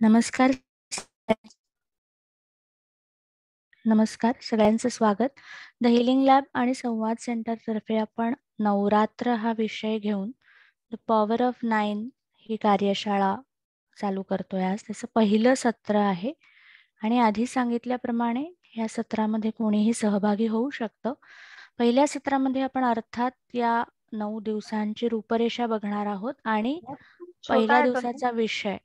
नमस्कार. नमस्कार सगळ्यांचं स्वागत. द हिलिंग लॅब आणि संवाद सेंटरतर्फे आपण नवरात्र हा विषय घेऊन द पॉवर ऑफ 9 ही कार्यशाळा चालू करतोय. आज त्याचं पहिलं सत्र आहे आणि आधी सांगितल्याप्रमाणे या सत्रामध्ये कोणीही सहभागी होऊ शकतं. पहिल्या सत्रामध्ये आपण अर्थात या 9 दिवसांची रूपरेषा बघणार आहोत आणि पहिल्या दिवसाचा विषय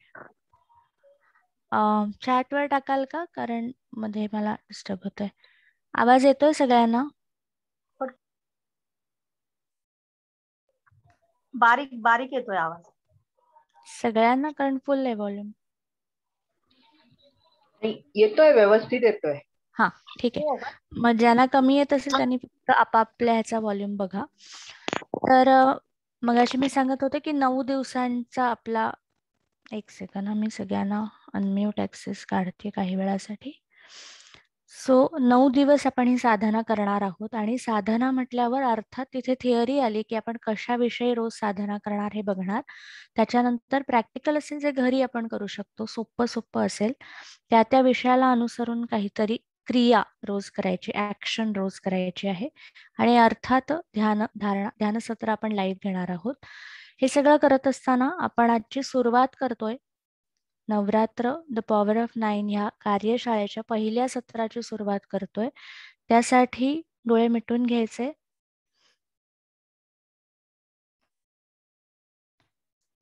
चॅटवर टाकाल का? कारण मध्ये मला डिस्टर्ब होतोय. आवाज येतोय सगळ्यांना? बारीक बारीक येतोय आवाज सगळ्यांना, कारण फुल आहे व्हॉल्यूम. येतोय, व्यवस्थित येतोय. हा, ठीक आहे. मग ज्यांना कमी येत असेल त्यांनी फक्त आपापल्या ह्याचा व्हॉल्यूम बघा. तर मगाशी मी सांगत होते की 9 दिवसांचा आपला, एक सेकंड, मी सगळ्यांना अनम्यूट ॲक्सेस काढते काही वेळासाठी. सो 9 दिवस आपण ही साधना करणार आहोत आणि साधना म्हटल्यावर अर्थात तिथे थिअरी आली की आपण कशाविषयी रोज साधना करणार हे बघणार. त्याच्यानंतर प्रॅक्टिकल असेल जे घरी आपण करू शकतो, सोपं असेल त्या त्या विषयाला अनुसरून काहीतरी क्रिया रोज करायची, ऍक्शन रोज करायची आहे. आणि अर्थात ध्यानसत्र आपण लाईव्ह घेणार आहोत. हे सगळं करत असताना आपण आजची सुरुवात करतोय नवरात्र द पॉवर ऑफ 9 ह्या कार्यशाळेच्या पहिल्या सत्राची सुरुवात करतोय. त्यासाठी डोळे मिटून घ्यायचे.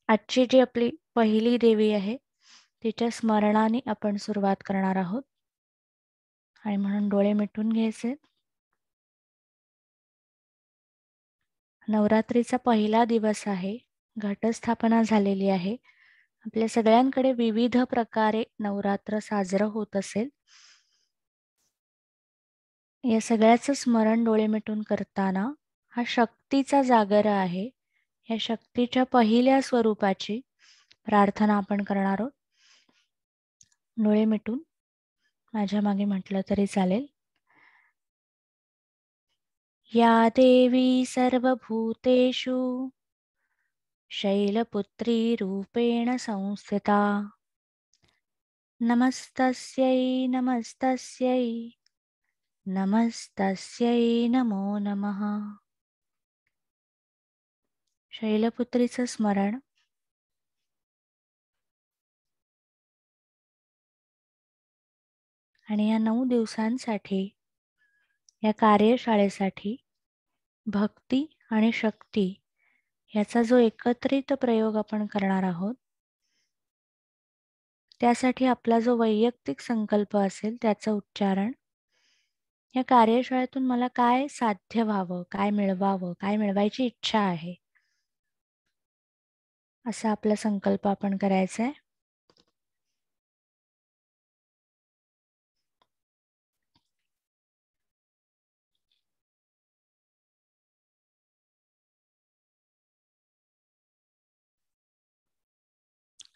आजची जी आपली पहिली देवी आहे तिच्या स्मरणाने आपण सुरुवात करणार आहोत आणि म्हणून डोळे मिटून घ्यायचे. नवरात्रीचा पहिला दिवस आहे, घटस्थापना झालेली आहे. आपल्या सगळ्यांकडे विविध प्रकारे नवरात्र साजरं होत असेल. या सगळ्याचं स्मरण डोळे मिटून करताना हा शक्तीचा जागर आहे. या शक्तीच्या पहिल्या स्वरूपाची प्रार्थना आपण करणार आहोत. डोळे मिटून माझ्या मागे म्हटलं तरी चालेल. या देवी सर्वभूतेषु शैलपुत्री रूपेण संस्थिता नमस्तस्यै नमस्तस्यै नमस्तस्यै नमो नमः. शैलपुत्रीचं स्मरण. आणि या 9 दिवसांसाठी, या कार्यशाळेसाठी भक्ती आणि शक्ती याचा जो एकत्रित प्रयोग आपण करणार आहोत, त्यासाठी आपला जो वैयक्तिक संकल्प असेल त्याचं उच्चारण. या कार्यशाळेतून मला काय साध्य व्हावं, काय मिळवावं, काय मिळवायची इच्छा आहे, असा आपला संकल्प आपण करायचा आहे.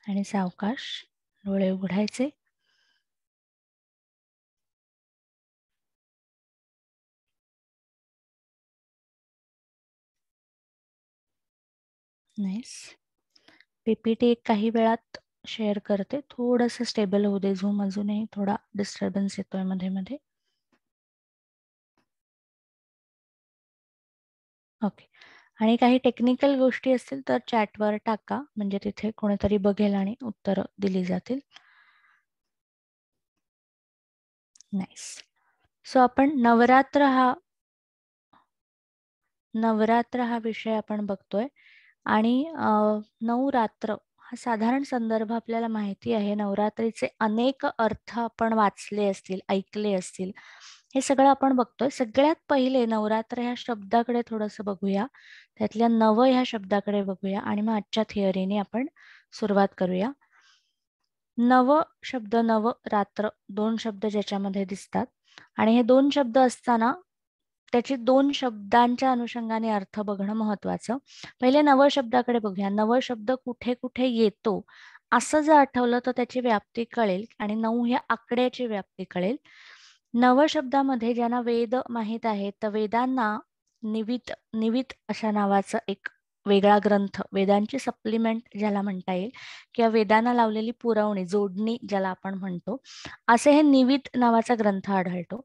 आणि सावकाश डोळे उघडायचे. नाईस. पीपीटी एक काही वेळात शेअर करते. थोडंसं स्टेबल होऊ दे झूम, अजूनही थोडा डिस्टर्बन्स येतोय मध्ये मध्ये. ओके. आणि काही टेक्निकल गोष्टी असतील तर चॅटवर टाका, म्हणजे तिथे कोणीतरी बघेल आणि उत्तरं दिली जातील. नाईस. सो आपण नवरात्र हा विषय आपण बघतोय. आणि 9 रात्र हा साधारण संदर्भ आपल्याला माहिती आहे. नवरात्रीचे अनेक अर्थ आपण वाचले असतील, ऐकले असतील. हे सगळं आपण बघतोय. सगळ्यात पहिले नवरात्र ह्या शब्दाकडे थोडंसं बघूया, त्यातल्या नव ह्या शब्दाकडे बघूया आणि मग आजच्या थिअरीने आपण सुरुवात करूया. नव शब्द, नव रात्र, 2 शब्द ज्याच्यामध्ये दिसतात आणि हे 2 शब्द असताना त्याची 2 शब्दांच्या अनुषंगाने अर्थ बघणं महत्वाचं. पहिले नव शब्दाकडे बघूया. नव शब्द कुठे कुठे येतो असं जर आठवलं तर त्याची व्याप्ती कळेल आणि 9 ह्या आकड्याची व्याप्ती कळेल. नव शब्दामध्ये ज्यांना वेद माहीत आहे तर वेदांना निवित अशा नावाचं एक वेगळा ग्रंथ, वेदांची सप्लिमेंट ज्याला म्हणता येईल, किंवा वेदांना लावलेली पुरवणी, जोडणी ज्याला आपण म्हणतो, असे हे निवित नावाचा ग्रंथ आढळतो.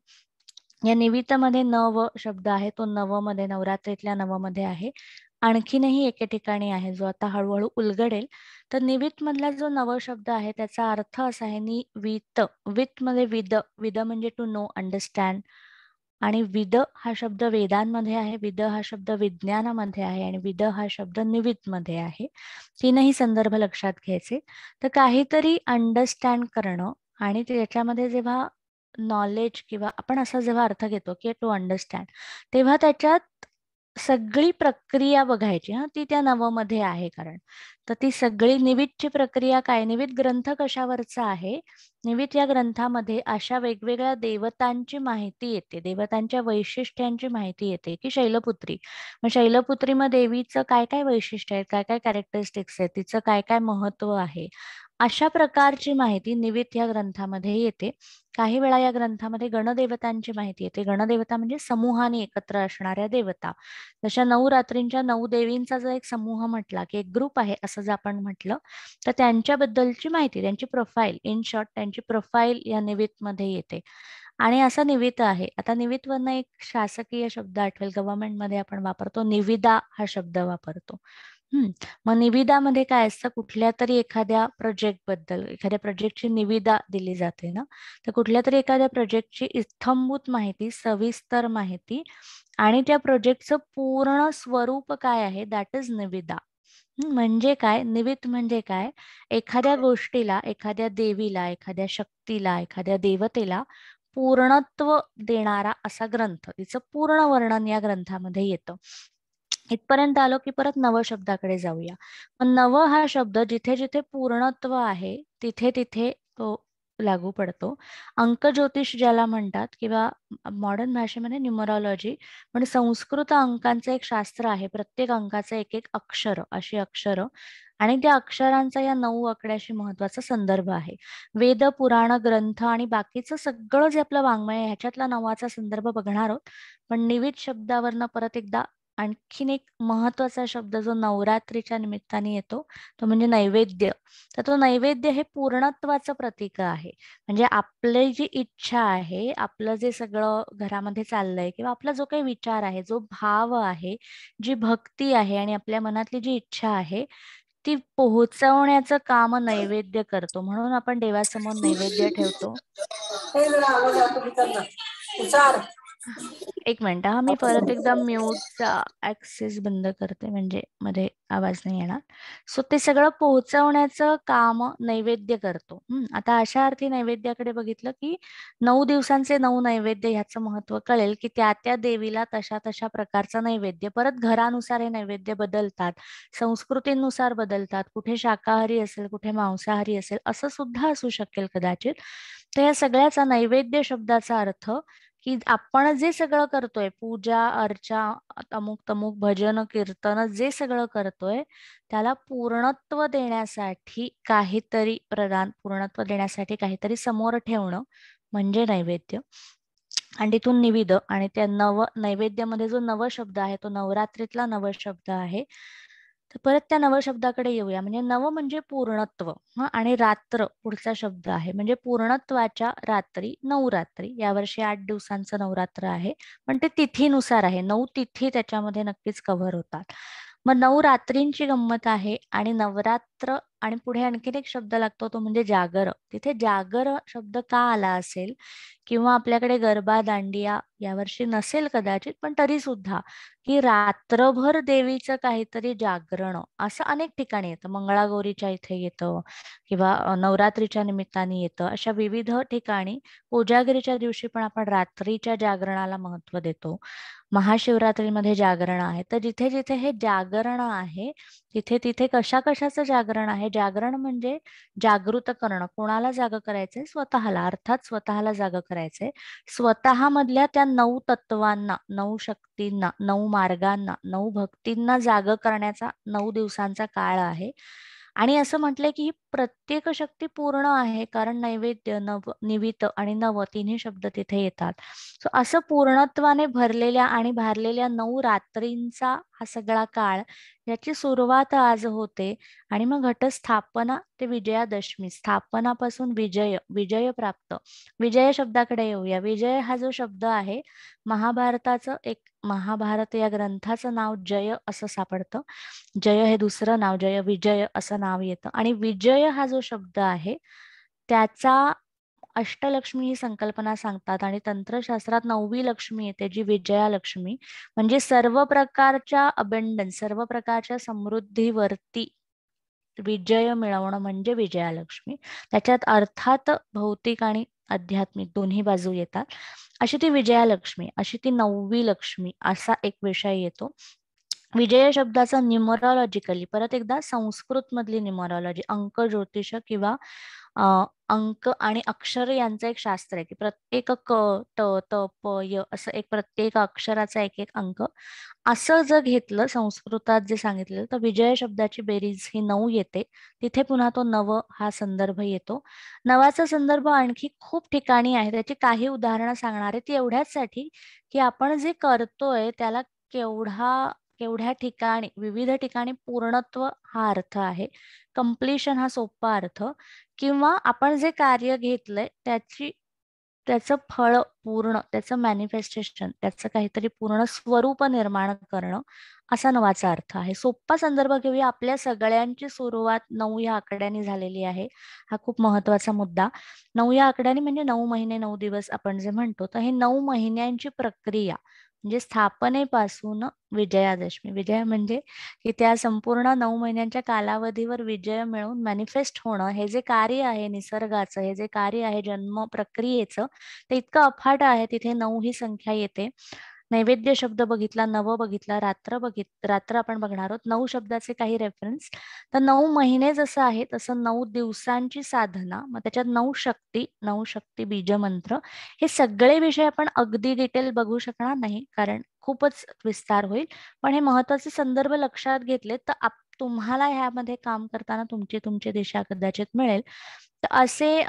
या निवितमध्ये नव शब्द आहे, तो नव मध्ये नवरात्रीतल्या नव मध्ये आहे. आणखीनही एके ठिकाणी आहे जो आता हळूहळू उलगडेल. तर निवित मधला जो नव शब्द आहे त्याचा अर्थ असा आहे निवित. वित मध्ये विद, विद म्हणजे टू नो, अंडरस्टँड. आणि विद हा शब्द वेदांमध्ये आहे, विद हा शब्द विज्ञानामध्ये आहे, आणि विद हा शब्द निवित मध्ये आहे. तीनही संदर्भ लक्षात घ्यायचे. तर काहीतरी अंडरस्टँड करणं, आणि त्याच्यामध्ये जेव्हा नॉलेज किंवा आपण असा जेव्हा अर्थ घेतो की टू अंडरस्टँड, तेव्हा त्याच्यात सगळी प्रक्रिया बघायची. ती त्या नवमध्ये आहे. कारण तर ती सगळी निवितची प्रक्रिया काय, निवित ग्रंथ कशावरचा आहे, निवित या ग्रंथामध्ये अशा वेगवेगळ्या देवतांची माहिती येते, देवतांच्या वैशिष्ट्यांची माहिती येते. की शैलपुत्री, मग शैलपुत्री मग देवीचं काय काय वैशिष्ट्य आहेत, काय काय कॅरेक्टरिस्टिक्स आहेत, तिचं काय काय महत्व आहे, अशा प्रकारची माहिती निवित या ग्रंथामध्ये येते. काही वेळा या ग्रंथामध्ये गणदेवतांची माहिती येते. गणदेवता म्हणजे समूहाने एकत्र असणाऱ्या देवता. जशा 9 रात्रींच्या 9 देवींचा जर एक समूह म्हटला की एक ग्रुप आहे असं जर आपण म्हटलं, तर त्यांच्याबद्दलची माहिती, त्यांची प्रोफाईल, इन शॉर्ट त्यांची प्रोफाईल या निवित मध्ये येते. आणि असा निवित आहे. आता निवितवरनं एक शासकीय शब्द आठवेल, गव्हर्नमेंटमध्ये आपण वापरतो, निविदा हा शब्द वापरतो. मग निविदामध्ये काय असतं, कुठल्या तरी एखाद्या प्रोजेक्ट बद्दल, एखाद्या प्रोजेक्टची निविदा दिली जाते ना, तर कुठल्या तरी एखाद्या प्रोजेक्टची इत्थंभूत माहिती, सविस्तर माहिती, आणि त्या प्रोजेक्टचं पूर्ण स्वरूप काय आहे, दॅट इज निविदा. म्हणजे काय, निवित म्हणजे काय, एखाद्या गोष्टीला, एखाद्या देवीला, एखाद्या शक्तीला, एखाद्या देवतेला पूर्णत्व देणारा असा ग्रंथ, तिचं पूर्ण वर्णन या ग्रंथामध्ये येतं. इथपर्यंत आलो की परत नव शब्दाकडे जाऊया. पण नव हा शब्द जिथे जिथे पूर्णत्व आहे तिथे तिथे तो लागू पडतो. अंक ज्योतिष ज्याला म्हणतात, किंवा मॉडर्न भाषेमध्ये न्यूमरॉलॉजी, पण संस्कृत अंकांचं एक शास्त्र आहे. प्रत्येक अंकाचं एक एक अक्षर, अशी अक्षरं, आणि त्या अक्षरांचा या 9 आकड्याशी महत्वाचा संदर्भ आहे. वेद, पुराण, ग्रंथ आणि बाकीचं सगळं जे आपलं वाङ्मय आहे ह्याच्यातला नवाचा संदर्भ बघणार आहोत. पण निवित शब्दावरनं परत एकदा आणखीन एक महत्वाचा शब्द जो नवरात्रीच्या निमित्ताने येतो तो म्हणजे नैवेद्य. तर तो नैवेद्य हे पूर्णत्वाचं प्रतीक आहे. म्हणजे आपली जी इच्छा आहे, आपलं जे सगळं घरामध्ये चाललंय, किंवा आपला जो काही विचार आहे, जो भाव आहे, जी भक्ती आहे, आणि आपल्या मनातली जी इच्छा आहे ती पोहोचवण्याचं काम नैवेद्य करतो. म्हणून आपण देवासमोर नैवेद्य ठेवतो. एक मिनिट मी परत एकदा म्यूटचा ऍक्सेस बंद करते, म्हणजे मध्ये आवाज नाही येणार. सो ते सगळं पोहोचवण्याचं काम नैवेद्य करतो. आता अशा अर्थी नैवेद्याकडे बघितलं की 9 दिवसांचे 9 नैवेद्य ह्याचं महत्व कळेल की त्या त्या देवीला तशा तशा प्रकारचा नैवेद्य. परत घरानुसार हे नैवेद्य बदलतात, संस्कृतीनुसार बदलतात. कुठे शाकाहारी असेल, कुठे मांसाहारी असेल, असं सुद्धा असू शकेल कदाचित. तर या सगळ्याचा नैवेद्य शब्दाचा अर्थ की आपण जे सगळं करतोय, पूजा अर्चा, अमुक तमुक भजन कीर्तन, जे सगळं करतोय त्याला पूर्णत्व देण्यासाठी काहीतरी प्रदान, पूर्णत्व देण्यासाठी काहीतरी समोर ठेवणं म्हणजे नैवेद्य. आणि तिथून निविद, आणि त्या नैवेद्यामध्ये जो नव शब्द आहे तो नवरात्रीतला नव शब्द आहे. तर परत त्या नव शब्दाकडे येऊया. म्हणजे नव म्हणजे पूर्णत्व, आणि रात्र पुढचा शब्द आहे. म्हणजे पूर्णत्वाच्या रात्री, नवरात्री. यावर्षी 8 दिवसांचं नवरात्र आहे, पण ते तिथीनुसार आहे. 9 तिथी त्याच्यामध्ये नक्कीच कव्हर होतात. मग 9 रात्रींची गंमत आहे. आणि नवरात्र, आणि पुढे आणखीन एक शब्द लागतो तो म्हणजे जागर. तिथे जागर शब्द का आला असेल, किंवा आपल्याकडे गरबा, दांडिया यावर्षी नसेल कदाचित, पण तरी सुद्धा की रात्रभर देवीचं काहीतरी जागरण, असं अनेक ठिकाणी येतं. मंगळागौरीच्या इथे येतं, किंवा नवरात्रीच्या निमित्ताने येतं. अशा विविध ठिकाणी कोजागिरीच्या दिवशी पण आपण रात्रीच्या जागरणाला महत्व देतो. महाशिवरात्रीमध्ये जागरण आहे. तर जिथे जिथे हे जागरण आहे तिथे तिथे कशा कशाचं जागरण आहे. जागरण म्हणजे जागृत करणं. कोणाला जाग करायचंय? स्वतःला, अर्थात स्वतःला जाग करायचंय. स्वतः मधल्या त्या 9 तत्वांना, 9 शक्तींना, 9 मार्गांना, 9 भक्तींना जाग करण्याचा 9 दिवसांचा काळ आहे. आणि असं म्हटलंय की ही प्रत्येक शक्ती पूर्ण आहे, कारण नैवेद्य, निमित्त आणि नव तिन्ही शब्द तिथे येतात. सो असं पूर्णत्वाने भरलेल्या आणि भारलेल्या 9 रात्रींचा हा सगळा काळ, याची सुरुवात आज होते. आणि मग घटस्थापना ते विजयादशमी, स्थापनापासून विजय, विजय प्राप्त. विजय शब्दाकडे येऊया. विजय हा जो शब्द आहे, महाभारताचं महाभारत या ग्रंथाचं नाव जय असं सापडतं. जय हे दुसरं नाव, जय विजय असं नाव येतं. आणि विजय हा जो शब्द आहे, त्याचा अष्टलक्ष्मी ही संकल्पना सांगतात. आणि तंत्रशास्त्रात 9वी लक्ष्मी येते, जी विजयालक्ष्मी. म्हणजे सर्व प्रकारच्या अबंडन्स, सर्व प्रकारच्या समृद्धीवरती विजय मिळवणं म्हणजे विजयालक्ष्मी. त्याच्यात अर्थात भौतिक आणि आध्यात्मिक दोन्ही बाजू येतात. अशी ती विजयालक्ष्मी, अशी ती 9वी लक्ष्मी असा एक विषय येतो. विजय शब्दाचा न्युमरॉलॉजिकली, परत एकदा संस्कृत मधली न्युमरॉलॉजी, अंक ज्योतिष किंवा अंक आणि अक्षर यांचं एक शास्त्र आहे, की प्रत्येक क, ट, त, प, य असं एक प्रत्येक अक्षराचा एक एक अंक, असं जर घेतलं संस्कृतात जे सांगितलेलं, तर विजय शब्दाची बेरीज ही 9 येते. तिथे पुन्हा तो नव हा संदर्भ येतो. नवाचा संदर्भ आणखी खूप ठिकाणी आहे. त्याची काही उदाहरणं सांगणार आहे ती एवढ्याचसाठी की आपण जे करतोय त्याला केवढ्या ठिकाणी, विविध ठिकाणी पूर्णत्व हा अर्थ आहे. कम्प्लिशन हा सोपा अर्थ, किंवा आपण जे कार्य घेतलंय त्याचं फळ पूर्ण, त्याचं मॅनिफेस्टेशन, त्याचं काहीतरी पूर्ण स्वरूप निर्माण करणं, असा नवाचा अर्थ आहे. सोपा संदर्भ घेऊया. आपल्या सगळ्यांची सुरुवात 9 या आकड्याने झालेली आहे. हा खूप महत्वाचा मुद्दा. 9 या आकड्याने म्हणजे 9 महिने 9 दिवस आपण जे म्हणतो, तर हे 9 महिन्यांची प्रक्रिया, म्हणजे स्थापनेपासून विजयादशमी. विजय म्हणजे की त्या संपूर्ण 9 महिन्यांच्या कालावधीवर विजय मिळवून मॅनिफेस्ट होणं, हे जे कार्य आहे निसर्गाचं, हे जे कार्य आहे जन्म प्रक्रियेचं, ते इतकं अफाट आहे. तिथे 9 ही संख्या येते. नैवेद्य शब्द बघितला, नव बघितला, रात्र आपण बघणार आहोत. 9 शब्दाचे काही रेफरन्स. तर 9 महिने जसं आहे तसं 9 दिवसांची साधना, मग त्याच्यात 9 शक्ती बीजमंत्र, हे सगळे विषय आपण अगदी डिटेल बघू शकणार नाही, कारण खूपच विस्तार होईल. पण हे महत्वाचे संदर्भ लक्षात घेतले तर तुम्हाला ह्यामध्ये काम करताना तुमची दिशा कदाचित मिळेल. तर असे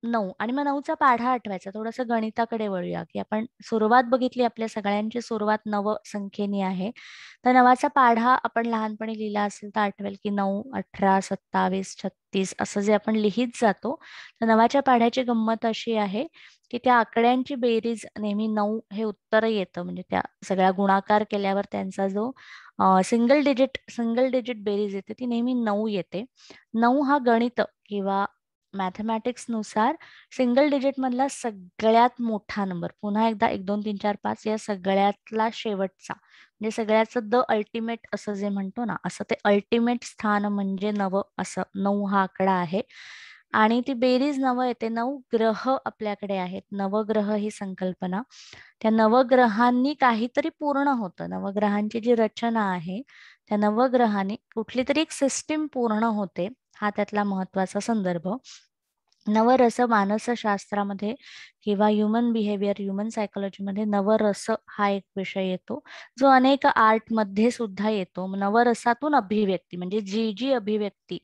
9. आणि मग 9चा पाढा आठवायचा. थोडंसं गणिताकडे वळूया, की आपण सुरुवात बघितली, आपल्या सगळ्यांची सुरुवात 9 संख्येने आहे. तर 9चा पाढा आपण लहानपणी लिहिला असेल तर आठवेल, की 9, 18, 27, 36 असं जे आपण लिहित जातो. तर 9च्या पाढ्याची गंमत अशी आहे की त्या आकड्यांची बेरीज नेहमी 9 हे उत्तर येतं. म्हणजे त्या सगळ्या गुणाकार केल्यावर त्यांचा जो सिंगल डिजिट बेरीज येते ती नेहमी 9 येते. 9 हा गणित किंवा मॅथमॅटिक्स नुसार सिंगल डिजिट मधला सगळ्यात मोठा नंबर. पुन्हा एकदा 1, 2, 3, 4, 5 या सगळ्यातला शेवटचा, म्हणजे सगळ्याचं द अल्टिमेट असं जे म्हणतो ना, असं ते अल्टिमेट स्थान म्हणजे 9, असं 9 हा आकडा आहे. आणि ती बेरीज 9 येते. 9 ग्रह आपल्याकडे आहेत. नवग्रह ही संकल्पना, त्या नवग्रहांनी काहीतरी पूर्ण होतं. नवग्रहांची जी रचना आहे, त्या नवग्रहांनी कुठली तरी एक सिस्टीम पूर्ण होते. हा त्यातला महत्वाचा संदर्भ. नवरस मानसशास्त्रामध्ये किंवा ह्युमन बिहेवियर, ह्युमन सायकोलॉजीमध्ये नवरस हा एक विषय येतो, जो अनेक आर्टमध्ये सुद्धा येतो. नवरसातून अभिव्यक्ती, म्हणजे जी अभिव्यक्ती,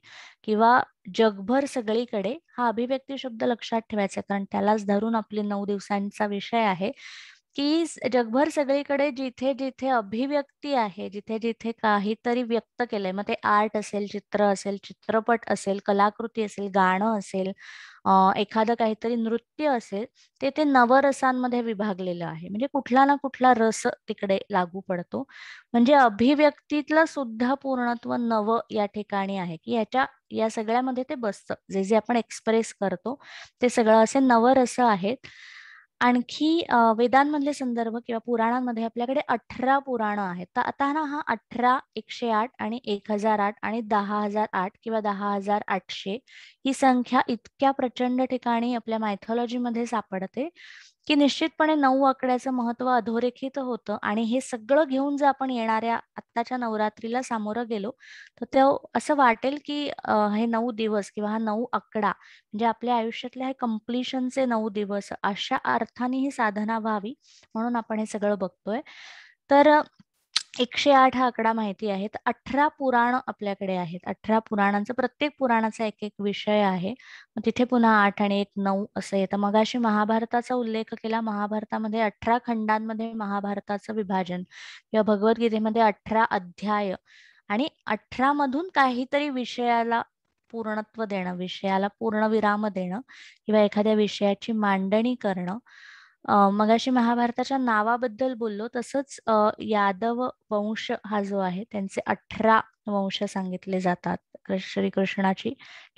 किंवा जगभर सगळीकडे, हा अभिव्यक्ती शब्द लक्षात ठेवायचा, कारण त्यालाच धरून आपले 9 दिवसांचा विषय आहे, की जगभर सगळीकडे जिथे जिथे अभिव्यक्ती आहे, जिथे जिथे काहीतरी व्यक्त केलंय, मग ते आर्ट असेल, चित्र असेल, चित्रपट असेल, कलाकृती असेल, गाणं असेल, एखादं काहीतरी नृत्य असेल, ते नवरसांमध्ये विभागलेलं आहे. म्हणजे कुठला ना कुठला रस तिकडे लागू पडतो. म्हणजे अभिव्यक्तीतलं सुद्धा पूर्णत्व 9 या ठिकाणी आहे, की या सगळ्यामध्ये ते बसतं. जे जे आपण एक्सप्रेस करतो ते सगळं असे नवरस आहेत. आणखी वेदांमधले संदर्भ किंवा पुराणांमध्ये आपल्याकडे 18 पुराणं आहेत. तर आता ना हा 18, 108 आणि 1008 आणि 10,008 किंवा 10,800 ही संख्या इतक्या प्रचंड ठिकाणी आपल्या मायथॉलॉजीमध्ये सापडते, की निश्चितपणे 9 आकड्याचं महत्व अधोरेखित होतं. आणि हे सगळं घेऊन जर आपण येणाऱ्या आत्ताच्या नवरात्रीला सामोरं गेलो, तर ते असं वाटेल की हे 9 दिवस किंवा हा 9 आकडा म्हणजे आपल्या आयुष्यातले हे कम्प्लिशनचे 9 दिवस, अशा अर्थाने ही साधना व्हावी म्हणून आपण हे सगळं बघतोय. तर 108 हा आकडा माहिती आहे. तर 18 पुराण आपल्याकडे आहेत. 18 पुराणांचा, प्रत्येक पुराणाचा एक एक विषय आहे. मग तिथे पुन्हा 8 आणि 1 9 असं येतं. मगाशी महाभारताचा उल्लेख केला. महाभारतामध्ये 18 खंडांमध्ये महाभारताचं विभाजन किंवा भगवद्गीतेमध्ये 18 अध्याय आणि 18 मधून काहीतरी विषयाला पूर्णत्व देणं, विषयाला पूर्णविराम देणं किंवा एखाद्या विषयाची मांडणी करणं. मगाशी महाभारताच्या नावाबद्दल बोललो, तसंच यादव वंश हा जो आहे त्यांचे 18 वंश सांगितले जातात. श्रीकृष्णाची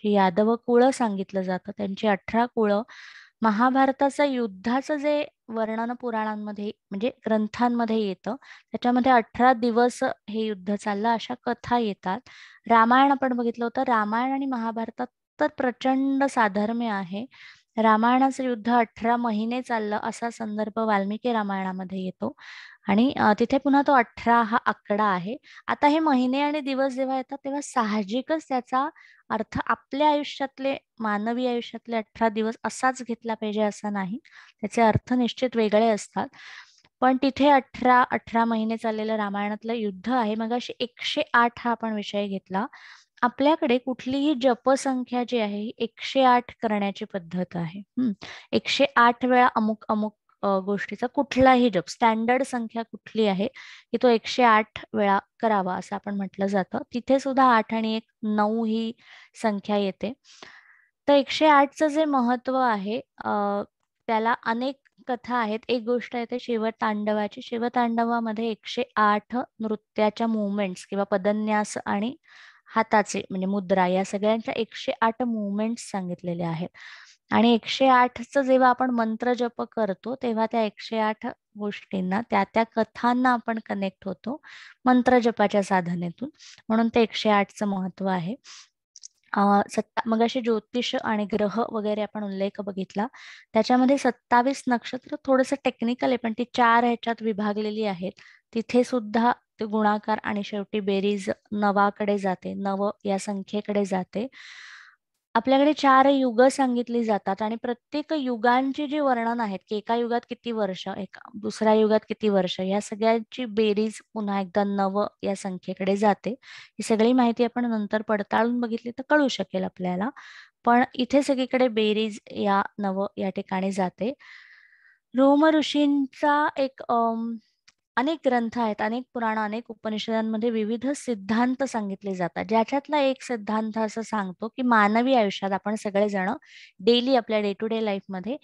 जी यादव कुळ सांगितलं जातं, त्यांची 18 कुळं. महाभारताचं युद्धाचं जे वर्णन पुराणांमध्ये म्हणजे ग्रंथांमध्ये येतं, त्याच्यामध्ये 18 दिवस हे युद्ध चाललं अशा कथा येतात. रामायण आपण बघितलं होतं. रामायण आणि महाभारतात तर प्रचंड साधर्म्य आहे. रामायणाचं युद्ध 18 महिने चाललं असा संदर्भ वाल्मिकी रामायणामध्ये येतो आणि तिथे पुन्हा तो 18 हा आकडा आहे. आता हे महिने आणि दिवस जेव्हा येतात तेव्हा साहजिकच त्याचा अर्थ आपल्या आयुष्यातले, मानवी आयुष्यातले 18 दिवस असाच घेतला पाहिजे असं नाही. त्याचे अर्थ निश्चित वेगळे असतात. पण तिथे 18 महिने चाललेलं रामायणातलं युद्ध आहे. मगाशी 108 हा आपण विषय घेतला. आपल्याकडे कुठलीही जपसंख्या जी आहे ही 108 करण्याची पद्धत आहे. 108 वेळा अमुक अमुक गोष्टीचा कुठलाही जप, स्टँडर्ड संख्या कुठली आहे की तो 108 वेळा करावा असं आपण म्हटलं जातं. तिथे सुद्धा 8 आणि 1 9 ही संख्या येते. तर 108चं जे महत्व आहे त्याला अनेक कथा आहेत. एक गोष्ट आहे ते शिवतांडवाची. शिवतांडवामध्ये 108 नृत्याच्या मुवमेंट्स किंवा पदन्यास आणि हाताचे म्हणजे मुद्रा या सगळ्यांच्या 108 मुवमेंट्स सांगितलेले आहेत. आणि 108चं जेव्हा आपण मंत्र जप करतो तेव्हा त्या 108 गोष्टींना, त्या कथांना आपण कनेक्ट होतो मंत्र जपाच्या साधनेतून. म्हणून ते 108चं महत्व आहे. मगाशी ज्योतिष आणि ग्रह वगैरे आपण उल्लेख बघितला. त्याच्यामध्ये 27 नक्षत्र थोडंसं टेक्निकल आहे, पण ती 4 ह्याच्यात विभागलेली आहेत. तिथे सुद्धा ते गुणाकार आणि शेवटी बेरीज नवाकडे जाते, नव या संख्येकडे जाते. आपल्याकडे 4 युग सांगितली जातात आणि प्रत्येक युगांची जी वर्णन आहेत की एका युगात किती वर्ष, दुसऱ्या युगात किती वर्ष, या सगळ्यांची बेरीज पुन्हा एकदा नव या संख्येकडे जाते. ही सगळी माहिती आपण नंतर पडताळून बघितली तर कळू शकेल आपल्याला. पण इथे सगळीकडे बेरीज या नव या ठिकाणी जाते. रोम ऋषींचा एक अनेक ग्रंथ आहेत, अनेक पुराण, अनेक उपनिषदांमध्ये विविध सिद्धांत सांगितले जातात. ज्याच्यातला एक सिद्धांत असं सांगतो की मानवी आयुष्यात आपण सगळेजण डेली आपल्या डे टू डे लाईफमध्ये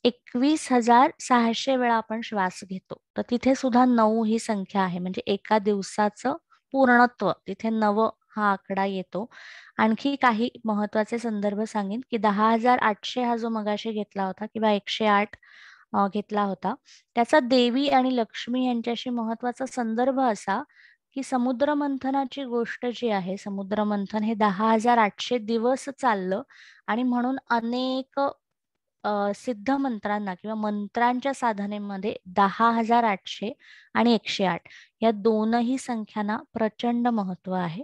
21,600 वेळा आपण श्वास घेतो. तर तिथे सुद्धा 9 ही संख्या आहे. म्हणजे एका दिवसाचं पूर्णत्व तिथे 9 हा आकडा येतो. आणखी काही महत्वाचे संदर्भ सांगेन की 10,800 हा जो मगाशी घेतला होता किंवा 108 घेतला होता, त्याचा देवी आणि लक्ष्मी यांच्याशी महत्वाचा संदर्भ असा की समुद्र मंथनाची गोष्ट जी आहे, समुद्र मंथन हे 10,800 दिवस चाललं आणि म्हणून अनेक सिद्ध मंत्रांना किंवा मंत्रांच्या साधनेमध्ये 10,800 आणि 108 या दोनही संख्यांना प्रचंड महत्व आहे.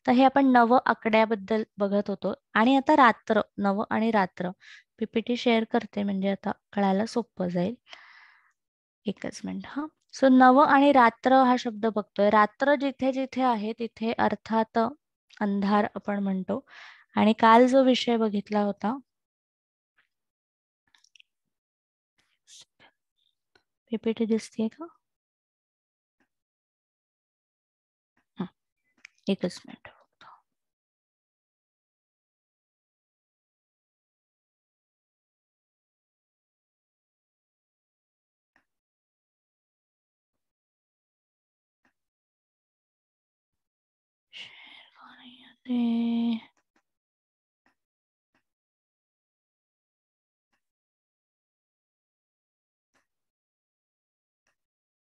तर हे आपण नव आकड्याबद्दल बघत होतो. आणि आता रात्र, नव आणि रात्र पीपीटी शेअर करते म्हणजे आता कळायला सोपं जाईल. एकच मिनिट हा. सो नव आणि रात्र हा शब्द बघतोय. रात्र जिथे जिथे आहे तिथे अर्थात अंधार आपण म्हणतो. आणि काल जो विषय बघितला होता, पीपीटी दिसतीये का? एकच मिनिट.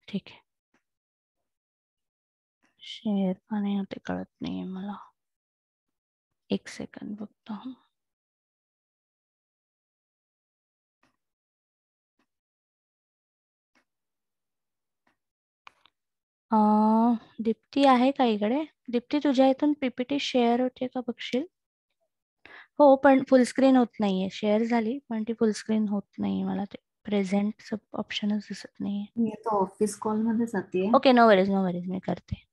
ठीक आहे. शेअर का नाही होते कळत नाहीये मला. एक सेकंड बघतो. दीप्ती आहे का इकडे? दीप्ती तुझ्या इथून पीपीटी शेअर होते का बघशील? हो, पण फुल स्क्रीन होत नाहीये. शेअर झाली पण ती फुल स्क्रीन होत नाहीये मला ते. प्रेझेंटचं ऑप्शनच दिसत नाहीये. मी आता ऑफिस कॉल मध्ये जाते. ओके, नो वरीज मी करते.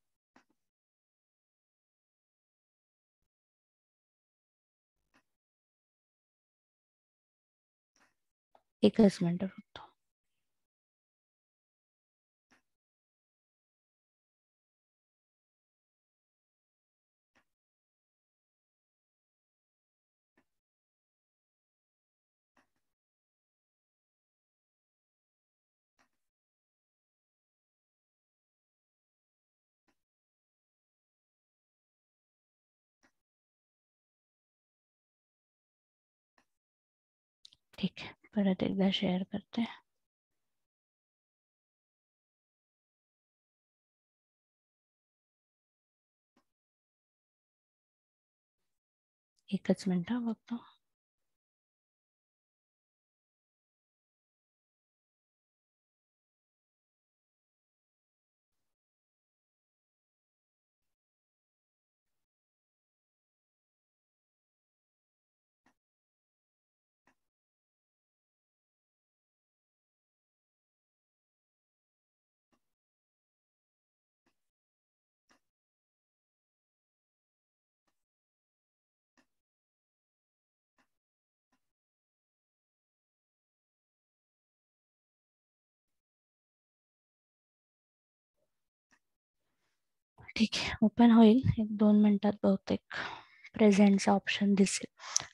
एकच मिनिट फक्त. ठीक आहे, परत एकदा शेअर करते. एकच मिनिट फक्त. ठीक आहे, ओपन होईल 1-2 मिनिटात बहुतेक. प्रेझेंटचा ऑप्शन दिसेल.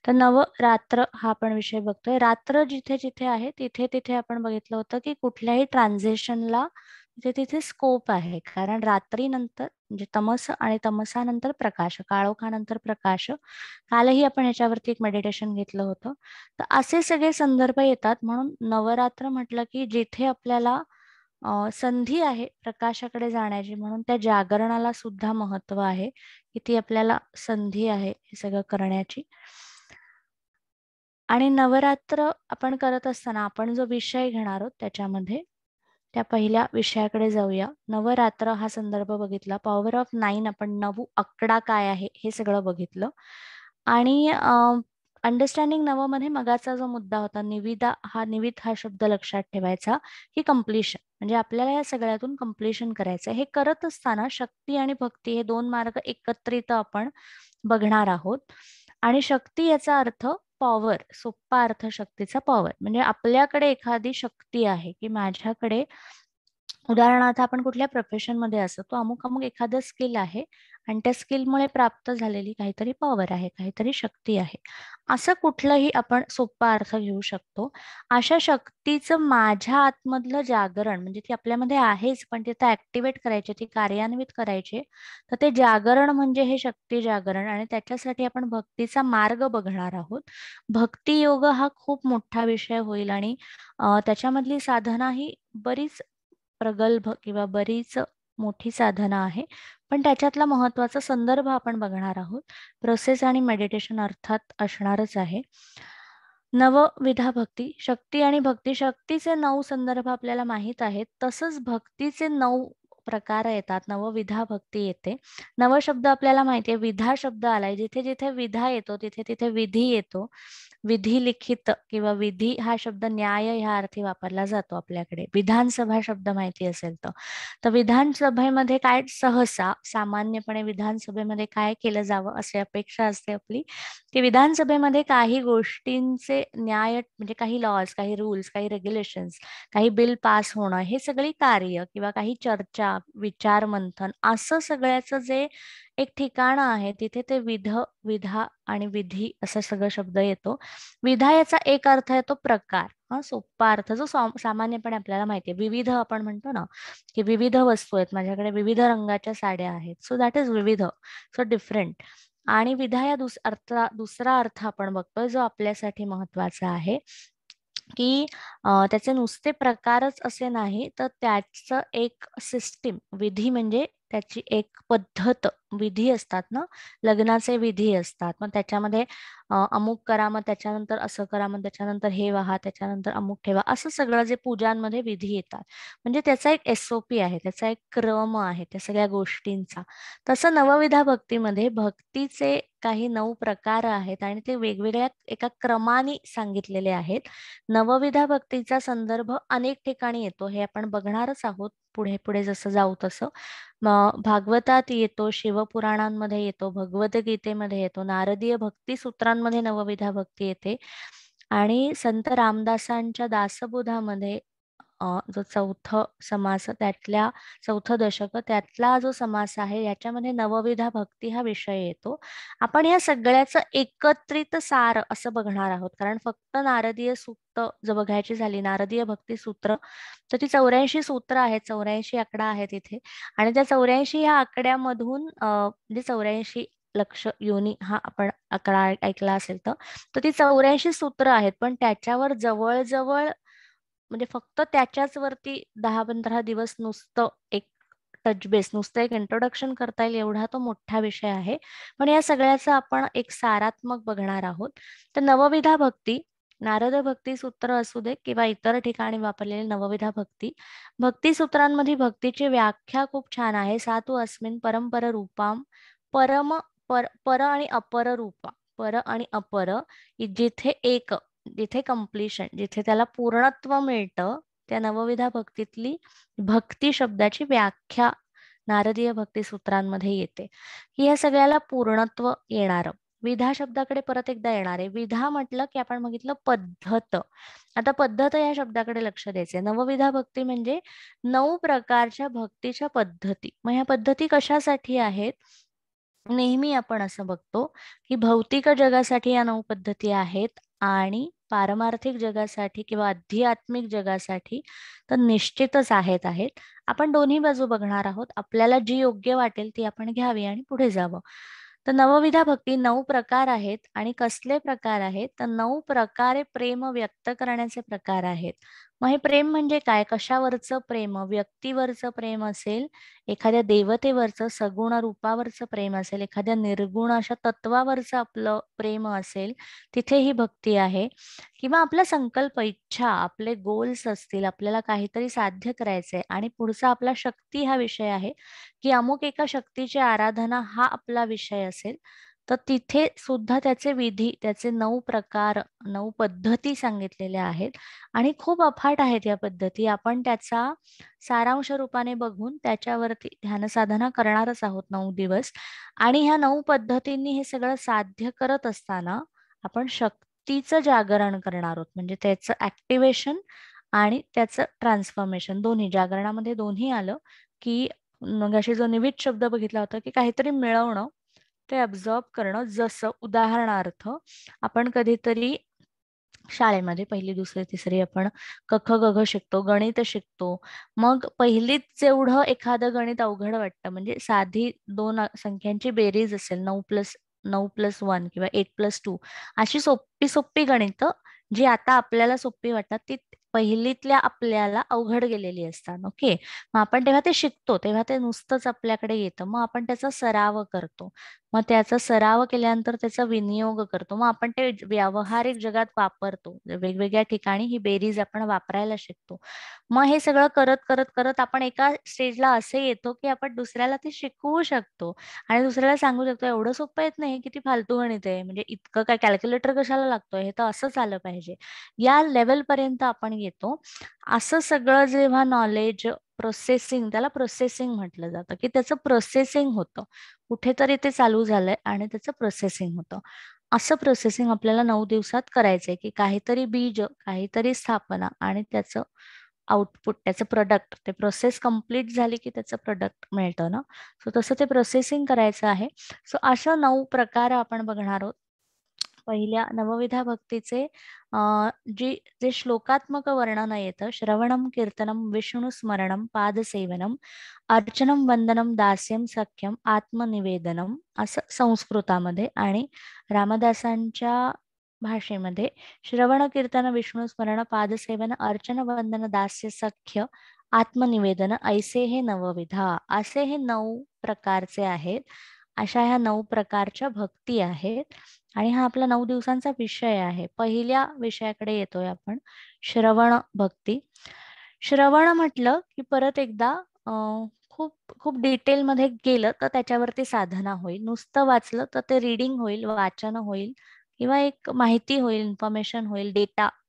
तर नवरात्र हा आपण विषय बघतोय. रात्र जिथे जिथे आहे तिथे तिथे आपण बघितलं होतं की कुठल्याही ट्रान्झिशनला तिथे स्कोप आहे. कारण रात्रीनंतर म्हणजे तमस आणि तमसानंतर प्रकाश, काळोखानंतर प्रकाश. कालही आपण ह्याच्यावरती एक मेडिटेशन घेतलं होतं. तर असे सगळे संदर्भ येतात. म्हणून नवरात्र म्हटलं की जिथे आपल्याला संधी आहे प्रकाशाकडे जाण्याची, म्हणून त्या जागरणाला सुद्धा महत्व आहे की ती आपल्याला संधी आहे हे सगळं करण्याची. आणि नवरात्र आपण करत असताना आपण जो विषय घेणार आहोत त्याच्यामध्ये त्या पहिल्या विषयाकडे जाऊया. नवरात्र हा संदर्भ बघितला. पॉवर ऑफ 9 आपण 9 आकडा काय आहे हे सगळं बघितलं. आणि अंडरस्टँडिंग नवमध्ये मगाचा जो मुद्दा होता निविदा, निविद हा शब्द लक्षात ठेवायचा की कम्प्लिशन, म्हणजे आपल्याला या सगळ्यातून कम्प्लिशन करायचं. हे करत असताना शक्ती आणि भक्ती हे 2 मार्ग एकत्रित आपण बघणार आहोत. आणि शक्ती याचा अर्थ पॉवर, सोपा अर्थ शक्तीचा पॉवर, म्हणजे आपल्याकडे एखादी शक्ती आहे की माझ्याकडे, उदाहरणार्थ आपण कुठल्या प्रोफेशनमध्ये असतो, तो अमुक अमुक एखादं स्किल आहे आणि त्या स्किलमुळे प्राप्त झालेली काहीतरी पॉवर आहे, काहीतरी शक्ती आहे. असं कुठलंही आपण सोपा अर्थ घेऊ शकतो. अशा शक्तीचं माझ्या आतमधलं जागरण, म्हणजे ती आपल्यामध्ये आहेच पण ती ऍक्टिव्हेट करायची, ती कार्यान्वित करायची. तर ते जागरण म्हणजे हे शक्ती जागरण, आणि त्याच्यासाठी आपण भक्तीचा मार्ग बघणार आहोत. भक्ती योग हा खूप मोठा विषय होईल आणि त्याच्यामधली साधना ही बरीच प्रगल्भ किंवा बरीच मोठी साधना आहे. पण त्याच्यातला महत्वाचा संदर्भ आपण बघणार आहोत. प्रोसेस आणि मेडिटेशन अर्थात असणारच आहे. नवविधा भक्ती, शक्ती आणि भक्ती. शक्तीचे 9 संदर्भ आपल्याला माहित आहेत, तसंच भक्तीचे 9 प्रकार येतात. नवविधा भक्ती येते. नव शब्द आपल्याला माहिती आहे, विधा शब्द आलाय. जिथे जिथे विधा येतो तिथे तिथे विधी येतो. विधी लिखित किंवा विधी हा शब्द न्याय ह्या अर्थी वापरला जातो आपल्याकडे. विधानसभा शब्द माहिती असेल तर विधानसभेमध्ये काय, सहसा सामान्यपणे विधानसभेमध्ये काय केलं जावं अशी अपेक्षा असते आपली, की विधानसभेमध्ये काही गोष्टींचे न्याय, म्हणजे काही लॉज, काही रूल्स, काही रेग्युलेशन्स, काही बिल पास होणं, हे सगळी कार्य किंवा काही चर्चा, विचार मंथन, असं सगळ्याचं जे एक ठिकाण आहे तिथे ते विधा आणि विधी असा सगळं शब्द येतो. विधा याचा एक अर्थ आहे तो प्रकार, सोपा अर्थ जो सामान्यपणे आपल्याला माहिती आहे. विविध आपण म्हणतो ना की विविध वस्तू आहेत, माझ्याकडे विविध रंगाच्या साड्या आहेत, सो दॅट इज विविध, सो डिफरंट. आणि विधा या दुसरा अर्थ आपण बघतोय जो आपल्यासाठी महत्वाचा आहे, की त्याचे नुसते प्रकारच असे नाही तर त्याचं एक सिस्टीम, विधी म्हणजे त्याची एक पद्धत, विधी असतात ना, लग्नाचे विधी असतात. मग त्याच्यामध्ये अमुक करा, मग त्याच्यानंतर असं करा, मग त्याच्यानंतर हे व्हा, त्याच्यानंतर अमुक ठेवा, असं सगळं जे पूजांमध्ये विधी येतात. म्हणजे त्याचा एक SOP आहे, त्याचा एक क्रम आहे त्या सगळ्या गोष्टींचा. तसं नवविधा भक्तीमध्ये भक्तीचे काही 9 प्रकार आहेत आणि ते वेगवेगळ्या एका क्रमाने सांगितलेले आहेत. नवविधा भक्तीचा संदर्भ अनेक ठिकाणी येतो, हे आपण बघणारच आहोत पुढे पुढे जसं जाऊ तसं. भागवतात येतो, शिवपुराणांमध्ये येतो, भगवद्गीतेमध्ये येतो, नारदीय भक्ती सूत्रांमध्ये नवविधा भक्ती येते आणि संत रामदासांच्या दासबोधामध्ये जो चौथं दशक त्यातला जो समास आहे याच्यामध्ये नवविधा भक्ती हा विषय येतो. आपण या सगळ्याचं एकत्रित सार असं बघणार आहोत, कारण फक्त नारदीय सूक्त जर बघायची झाली, नारदीय भक्ती सूत्र, तर ती 84 सूत्र आहेत, 84 आकडा आहे तिथे. आणि त्या 84 ह्या आकड्यामधून म्हणजे 84 लक्ष योनी हा आपण आकडा ऐकला असेल तर ती 84 सूत्र आहेत, पण त्याच्यावर जवळजवळ म्हणजे फक्त त्याच्याच वरती 10-15 दिवस नुसतं एक टच बेस, नुसतं एक इंट्रोडक्शन करता येईल एवढा तो मोठा विषय आहे. पण या सगळ्याचं आपण एक सारात्मक बघणार आहोत. तर नवविधा भक्ती, नारद भक्ती सूत्र असू दे किंवा इतर ठिकाणी वापरलेली नवविधा भक्ती, भक्ती सूत्रांमध्ये भक्तीची व्याख्या खूप छान आहे. सातु अस्मिन परंपर रूपाम, परम पर आणि अपर रूपा, पर आणि अपर, जिथे एक, जिथे कम्प्लिशन, जिथे त्याला पूर्णत्व मिळतं, त्या नवविधा भक्तीतली भक्ती शब्दाची व्याख्या नारदीय भक्ती सूत्रांमध्ये येते की या सगळ्याला पूर्णत्व येणार. विधा शब्दाकडे परत एकदा येणार आहे. विधा म्हटलं की आपण बघितलं पद्धत. आता पद्धत या शब्दाकडे लक्ष द्यायचंय. नवविधा भक्ती म्हणजे 9 प्रकारच्या भक्तीच्या पद्धती. मग ह्या पद्धती कशासाठी आहेत? नेहमी आपण असं बघतो की भौतिक जगासाठी या 9 पद्धती आहेत आणि पारमार्थिक जगासाठी किंवा आध्यात्मिक जगासाठी तर निश्चितच आहेत. आपण दोन्ही बाजू बघणार आहोत. आपल्याला जी योग्य वाटेल ती आपण घ्यावी आणि पुढे जावं. तर नवविधा भक्ती 9 प्रकार आहेत आणि कसले प्रकार आहेत? तर 9 प्रकारे प्रेम व्यक्त करण्याचे प्रकार आहेत. मग हे प्रेम म्हणजे काय? कशावरचं प्रेम? व्यक्तीवरचं प्रेम असेल, एखाद्या देवतेवरचं सगुण रूपावरचं प्रेम असेल, एखाद्या निर्गुण अशा तत्वावरचं आपलं प्रेम असेल, तिथे ही भक्ती आहे. किंवा आपला संकल्प, इच्छा, आपले गोल्स असतील, आपल्याला काहीतरी साध्य करायचंय आणि पुढचा आपला शक्ती हा विषय आहे की अमुक एका शक्तीची आराधना हा आपला विषय असेल, तर तिथे सुद्धा त्याचे विधी, त्याचे 9 प्रकार, 9 पद्धती सांगितलेल्या आहेत आणि खूप अफाट आहेत या पद्धती. आपण त्याचा सारांश रूपाने बघून त्याच्यावरती ध्यानसाधना करणारच आहोत 9 दिवस. आणि ह्या 9 पद्धतींनी हे सगळं साध्य करत असताना आपण शक्तीचं जागरण करणार आहोत. म्हणजे त्याचं ऍक्टिव्हेशन आणि त्याचं ट्रान्सफॉर्मेशन दोन्ही. जागरणामध्ये दोन्ही आलं की मग अशी जो निवित शब्द बघितला होता की काहीतरी मिळवणं, ते अब्झॉर्ब करणं. जसं उदाहरणार्थ आपण कधीतरी शाळेमध्ये 1ली, 2री, 3री आपण क ख ग घ शिकतो, गणित शिकतो. मग पहिलीत जेवढं एखादं गणित अवघड वाटतं, म्हणजे साधी 2 संख्यांची बेरीज असेल, 9+1 किंवा 8+2, अशी सोपी सोपी गणितं जी आता आपल्याला सोपी वाटतात ती पहिलीतल्या आपल्याला अवघड गेलेली असतात. ओके, मग आपण तेव्हा ते शिकतो, तेव्हा ते नुसतंच आपल्याकडे येतं. मग आपण त्याचा सराव करतो. मग त्याचा सराव केल्यानंतर त्याचा विनियोग करतो. मग आपण ते व्यावहारिक जगात वापरतो. वेगवेगळ्या ठिकाणी ही बेरीज आपण वापरायला शिकतो. मग हे सगळं करत करत करत आपण एका स्टेजला असे येतो की आपण दुसऱ्याला ते शिकवू शकतो आणि दुसऱ्याला सांगू शकतो, एवढं सोपं येत नाही, किती फालतू गणित आहे, म्हणजे इतकं काय कॅल्क्युलेटर कशाला लागतोय, हे तर असंच आलं पाहिजे, या लेवल पर्यंत आपण येतो. असं सगळं जेव्हा नॉलेज प्रोसेसिंग, त्याला प्रोसेसिंग म्हटलं जातं, की त्याचं प्रोसेसिंग होतं, कुठेतरी ते चालू झालंय आणि त्याचं प्रोसेसिंग होतं. असं प्रोसेसिंग आपल्याला 9 दिवसात करायचंय की काहीतरी बीज, काहीतरी स्थापना आणि त्याचं आउटपुट, त्याचं प्रोडक्ट, ते प्रोसेस कंप्लीट झाली की त्याचं प्रोडक्ट मिळतं ना. सो तसं ते प्रोसेसिंग करायचं आहे. सो अशा 9 प्रकार आपण बघणार आहोत. पहिल्या नवविधा भक्तीचे जे श्लोकात्मक वर्णन येतं, श्रवणम कीर्तनम विष्णुस्मरणम पादसेवनम अर्चनम वंदनम दास्यम सख्यम आत्मनिवेदनम, असं संस्कृतामध्ये. आणि रामदासांच्या भाषेमध्ये श्रवण कीर्तन विष्णुस्मरण पादसेवन अर्चन वंदन दास्य सख्य आत्मनिवेदन ऐसे हे नवविधा, असे हे 9 प्रकारचे आहेत. अशा ह्या 9 प्रकारच्या भक्ती आहेत आणि हा आपला 9 दिवसांचा विषय आहे. पहिल्या विषयाकडे येतोय आपण, श्रवण भक्ती. श्रवण म्हटलं की परत एकदा खूप खूप डिटेलमध्ये गेलं तर त्याच्यावरती साधना होईल. नुसतं वाचलं तर ते रीडिंग होईल, वाचन होईल किंवा एक माहिती होईल, इन्फॉर्मेशन होईल,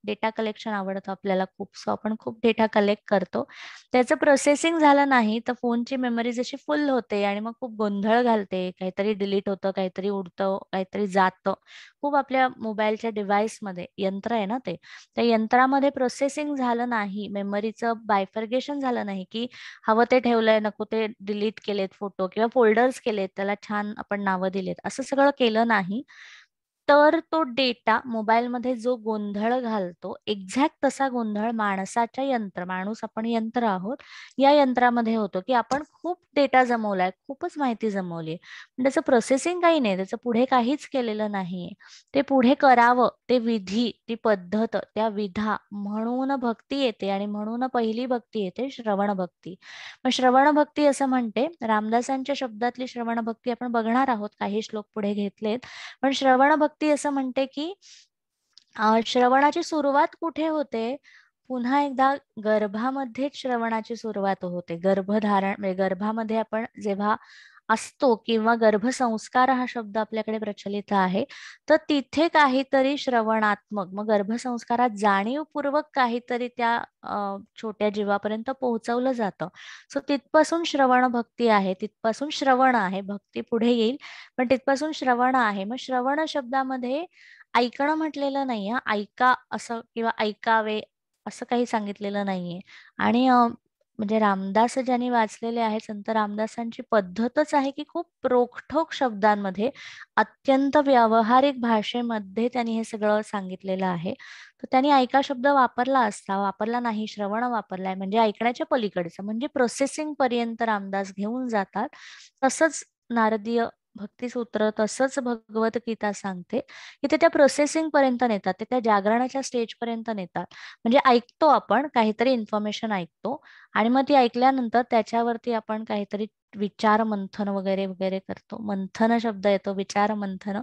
डेटा कलेक्शन आवडतं आपल्याला खूप. सो आपण खूप डेटा कलेक्ट करतो. त्याचं प्रोसेसिंग झालं नाही तर फोनची मेमरी जशी फुल होते आणि मग खूप गोंधळ घालते. काहीतरी डिलीट होतं, काहीतरी उडतं, काहीतरी जातं. खूप आपल्या मोबाईलच्या डिव्हाइसमध्ये यंत्र आहे ना ते. त्या यंत्रामध्ये प्रोसेसिंग झालं नाही, मेमरीचं बायफर्गेशन झालं नाही की हवं ते ठेवलंय, नको ते डिलीट केलेत फोटो किंवा फोल्डर्स केलेत, त्याला छान आपण नावं दिलेत, असं सगळं केलं नाही तर तो डेटा मोबाईलमध्ये जो गोंधळ घालतो, एक्झॅक्ट तसा गोंधळ माणूस आपण यंत्र आहोत, या यंत्रामध्ये होतो की आपण खूप डेटा जमवलाय, खूपच माहिती जमवली, पण त्याचं प्रोसेसिंग काही नाही, त्याचं पुढे काहीच केलेलं नाहीये. ते पुढे करावं, ते विधी, ती पद्धत, त्या विधा, म्हणून भक्ती येते आणि म्हणून पहिली भक्ती येते श्रवण भक्ती. मग श्रवण भक्ती असं म्हणते, रामदासांच्या शब्दातली श्रवण भक्ती आपण बघणार आहोत, काही श्लोक पुढे घेतलेत. पण श्रवण भक्ती असं म्हणते की श्रवणाची सुरुवात कुठे होते? पुन्हा एकदा गर्भामध्येच श्रवणाची सुरुवात होते. म्हणजे गर्भामध्ये आपण जेव्हा असतो किंवा गर्भसंस्कार हा शब्द आपल्याकडे प्रचलित आहे, तर तिथे काहीतरी श्रवणात्मक, मग गर्भसंस्कारात जाणीवपूर्वक काहीतरी त्या छोट्या जीवापर्यंत पोहोचवलं जातं. सो तिथपासून श्रवण भक्ती आहे, तिथपासून श्रवण आहे. भक्ती पुढे येईल, पण तिथपासून श्रवण आहे. मग श्रवण शब्दामध्ये ऐकणं म्हटलेलं नाहीये, ऐका असं किंवा ऐकावे असं काही सांगितलेलं नाहीये. आणि म्हणजे रामदास ज्यांनी वाचलेले आहे, संत रामदासांची पद्धतच आहे की खूप रोखठोक शब्दांमध्ये, अत्यंत व्यावहारिक भाषेमध्ये त्यांनी हे सगळं सांगितलेलं आहे. तर त्यांनी ऐका शब्द वापरला असता, वापरला नाही, श्रवण वापरलाय, म्हणजे ऐकण्याच्या पलीकडचं, म्हणजे प्रोसेसिंग पर्यंत रामदास घेऊन जातात. तसंच नारदीय भक्तिसूत्र, तसंच भगवद्गीता सांगते की ते त्या प्रोसेसिंग पर्यंत नेतात, ते त्या जागरणाच्या स्टेज पर्यंत नेतात. म्हणजे ऐकतो आपण काहीतरी इन्फॉर्मेशन ऐकतो आणि मग ती ऐकल्यानंतर त्याच्यावरती आपण काहीतरी विचार मंथन वगैरे वगैरे करतो. मंथन शब्द येतो, विचार मंथन,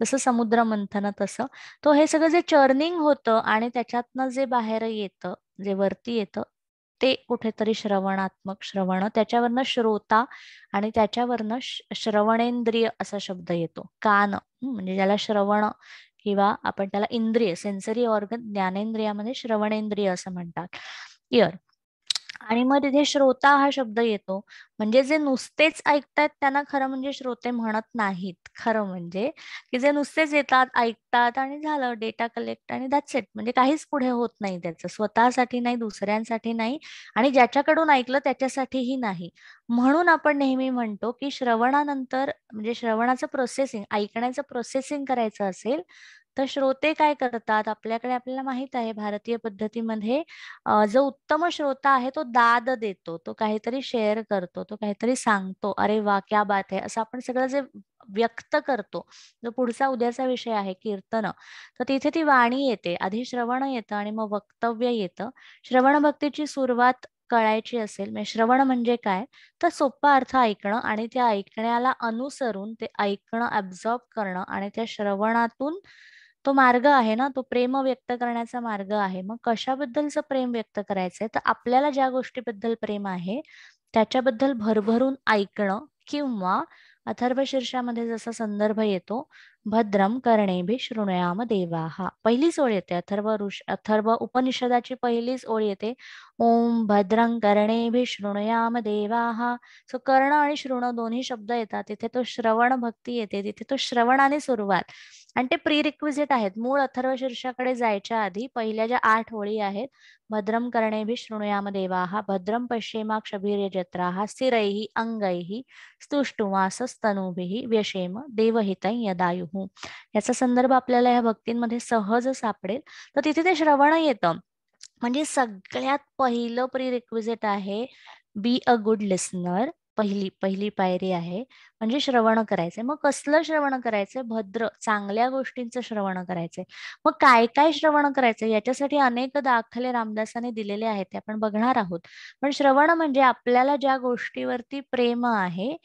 जसं समुद्र मंथन तसं. तो हे सगळं जे चर्निंग होतं आणि त्याच्यातनं जे बाहेर येतं, जे वरती येतं, ते कुठेतरी श्रवणात्मक, श्रवण, त्याच्यावरनं श्रोता आणि त्याच्यावरनं श्रवणेंद्रिय असा शब्द येतो, कान. म्हणजे ज्याला श्रवण किंवा आपण त्याला इंद्रिय, सेन्सरी ऑर्गन, ज्ञानेंद्रियामध्ये श्रवणेंद्रिय असं म्हणतात, इयर. आणि मग तिथे श्रोता हा शब्द येतो, म्हणजे जे नुसतेच ऐकतायत त्यांना खरं म्हणजे श्रोते म्हणत नाहीत. खरं म्हणजे की जे नुसतेच येतात, ऐकतात आणि झालं, डेटा कलेक्ट आणि दॅट्स इट, म्हणजे काहीच पुढे होत नाही त्याचं, स्वतःसाठी नाही, दुसऱ्यांसाठी नाही, आणि ज्याच्याकडून ऐकलं त्याच्यासाठीही नाही. म्हणून आपण नेहमी म्हणतो की श्रवणानंतर, म्हणजे श्रवणाचं प्रोसेसिंग, ऐकण्याचं प्रोसेसिंग करायचं असेल तर श्रोते काय करतात, आपल्याकडे आपल्याला माहित आहे भारतीय पद्धतीमध्ये जो उत्तम श्रोता आहे तो दाद देतो, तो काहीतरी शेअर करतो, तो काहीतरी सांगतो, अरे वा क्या बात आहे, असं आपण सगळं जे व्यक्त करतो. जो पुढचा उद्याचा विषय आहे कीर्तन, तर तिथे ती वाणी येते, आधी श्रवण येतं आणि मग वक्तव्य येतं. श्रवण भक्तीची सुरुवात कळायची असेल, म्हणजे श्रवण म्हणजे काय, तर सोपा अर्थ ऐकणं आणि त्या ऐकण्याला अनुसरून ते ऐकणं, ऍब्झॉर्ब करणं, आणि त्या श्रवणातून तो मार्ग आहे ना, तो प्रेम व्यक्त करण्याचा मार्ग आहे. मग कशाबद्दलचं प्रेम व्यक्त करायचंय, तर आपल्याला ज्या गोष्टीबद्दल प्रेम आहे त्याच्याबद्दल भरभरून ऐकणं, किंवा अथर्वशीर्षामध्ये जसा संदर्भ येतो, भद्रम कर्णेभिः शृणुयाम देवाः, पहिलीच ओळ येते, अथर्व उपनिषदाची पहिलीच ओळ येते, ओम भद्रं कर्णेभिः शृणुयाम देवाः. सो कर्ण आणि शृण दोन्ही शब्द येतात, तिथे तो श्रवण भक्ती येते, तिथे तो श्रवणाने सुरुवात, आणि ते प्री रिक्विजिट आहेत. मूळ अथर्व शीर्षाकडे जायच्या आधी पहिल्या ज्या 8 ओळी आहेत, भद्रम कर्णेभिः शृणुयाम देवाः, भद्रम पश्येमाक्षभिर्यजत्राः, स्थिरैः अंगैः स्तुष्टुवासस्तनूभिः व्यशेम देवहितं यदायुः. याचा संदर्भ आपल्याला या भक्तींमध्ये सहज सापडेल. तर तिथे ते श्रवण येतं. म्हणजे सगळ्यात पहिलं प्री रिक्विजिट आहे, बी अ गुड लिसनर. पहिली पायरी आहे म्हणजे श्रवण करायचंय. मग कसलं श्रवण करायचंय? भद्र चांगल्या गोष्टींचं श्रवण करायचंय. मग काय काय श्रवण करायचंय याच्यासाठी अनेक दाखले रामदासाने दिलेले आहेत, ते आपण बघणार आहोत. पण श्रवण म्हणजे आपल्याला ज्या गोष्टीवरती प्रेम आहे